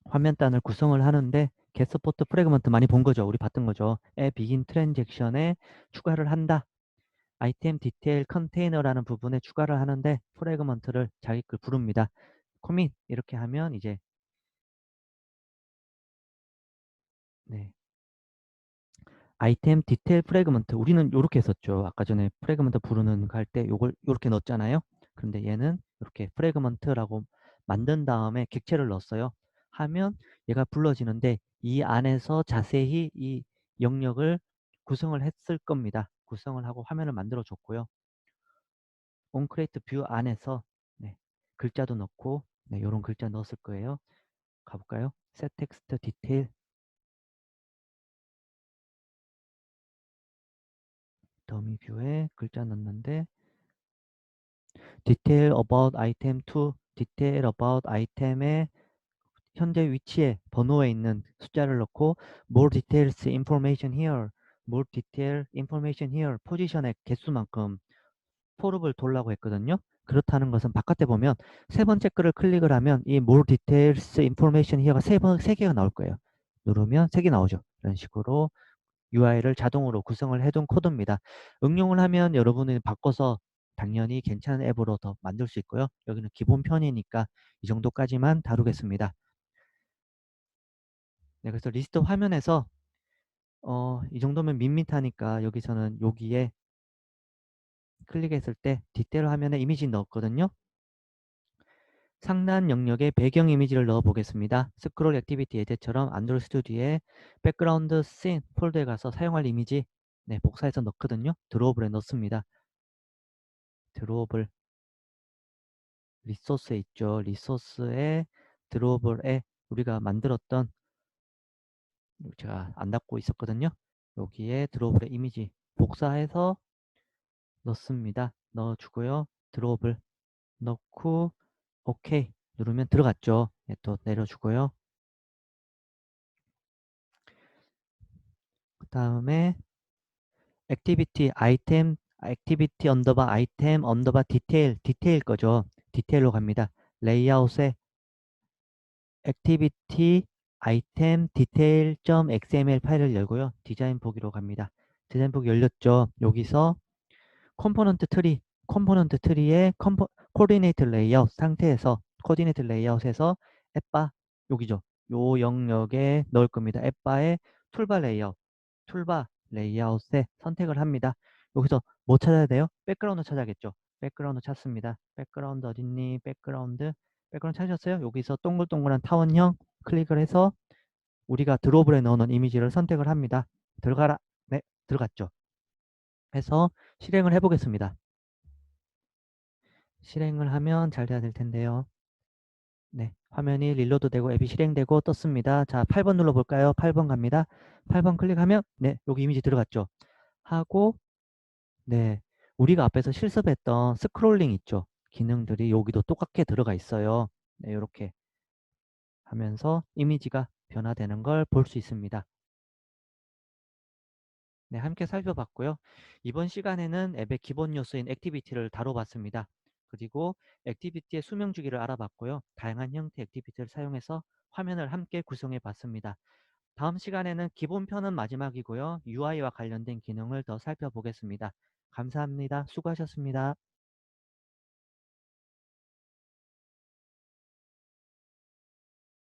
Speaker 1: 화면단을 구성을 하는데 getSuppor트 프래그먼트 많이 본 거죠. 우리 봤던 거죠. 에 begin 트랜잭션에 추가를 한다. 아이템 디테일 컨테이너라는 부분에 추가를 하는데 프래그먼트를 자기 걸 부릅니다. 코밋 이렇게 하면 이제 네. 아이템 디테일 프래그먼트 우리는 이렇게 했었죠. 아까 전에 프래그먼트 부르는 거 할 때 요걸 이렇게 넣었잖아요. 그런데 얘는 이렇게 프래그먼트라고 만든 다음에 객체를 넣었어요. 하면 얘가 불러지는데 이 안에서 자세히 이 영역을 구성을 했을 겁니다. 구성을 하고 화면을 만들어 줬고요. 온크레이트 뷰 안에서 네, 글자도 넣고 네, 이런 글자 넣었을 거예요. 가볼까요? set text detail 더미 뷰에 글자 넣는데 detail about item 2, detail about item의 현재 위치에 번호에 있는 숫자를 넣고 more details information here, more detail information here 포지션의 개수만큼 포룹을 돌라고 했거든요. 그렇다는 것은 바깥에 보면 세 번째 거를 클릭을 하면 이 more details information here가 세 개가 나올 거예요. 누르면 세 개 나오죠. 이런 식으로 UI를 자동으로 구성을 해둔 코드입니다. 응용을 하면 여러분이 바꿔서 당연히 괜찮은 앱으로 더 만들 수 있고요. 여기는 기본 편이니까 이 정도까지만 다루겠습니다. 네, 그래서 리스트 화면에서 이 정도면 밋밋하니까 여기서는 여기에 클릭했을 때 디테일 화면에 이미지 넣었거든요. 상단 영역에 배경 이미지를 넣어 보겠습니다. 스크롤 액티비티 예제처럼 안드로이드 스튜디오에 백그라운드 씬 폴더에 가서 사용할 이미지 네, 복사해서 넣거든요. 드로우블에 넣습니다. 드로우블 리소스에 있죠. 리소스에 드로우블에 우리가 만들었던 제가 안 닫고 있었거든요. 여기에 드로우블의 이미지 복사해서 넣습니다. 넣어주고요. 드로우블 넣고 OK 누르면 들어갔죠. 네, 또 내려주고요. 그 다음에 액티비티 언더바 아이템 언더바 디테일 거죠. 디테일로 갑니다. 레이아웃에 액티비티 아이템 디테일.xml 파일을 열고요. 디자인 보기로 갑니다. 디자인 보기 열렸죠. 여기서 컴포넌트 트리의 코디네이트 레이아웃 상태에서 코디네이트 레이아웃에서 앱바 여기죠. 요 영역에 넣을 겁니다. 앱바의 툴바 레이아웃 툴바 레이아웃에 선택을 합니다. 여기서 뭐 찾아야 돼요? 백그라운드 찾아야겠죠. 백그라운드 찾습니다. 백그라운드 어딨니? 백그라운드 찾으셨어요? 여기서 동글동글한 타원형 클릭을 해서 우리가 드롭을 해 넣어놓은 이미지를 선택을 합니다. 들어가라. 네, 들어갔죠. 해서 실행을 해보겠습니다. 실행을 하면 잘 돼야 될 텐데요. 네, 화면이 릴로드 되고 앱이 실행되고 떴습니다. 자, 8번 눌러볼까요? 8번 갑니다. 8번 클릭하면 네, 여기 이미지 들어갔죠. 하고 네, 우리가 앞에서 실습했던 스크롤링 있죠. 기능들이 여기도 똑같게 들어가 있어요. 네, 이렇게 하면서 이미지가 변화되는 걸 볼 수 있습니다. 네, 함께 살펴봤고요. 이번 시간에는 앱의 기본 요소인 액티비티를 다뤄봤습니다. 그리고 액티비티의 수명 주기를 알아봤고요. 다양한 형태 액티비티를 사용해서 화면을 함께 구성해 봤습니다. 다음 시간에는 기본편은 마지막이고요. UI와 관련된 기능을 더 살펴보겠습니다. 감사합니다. 수고하셨습니다.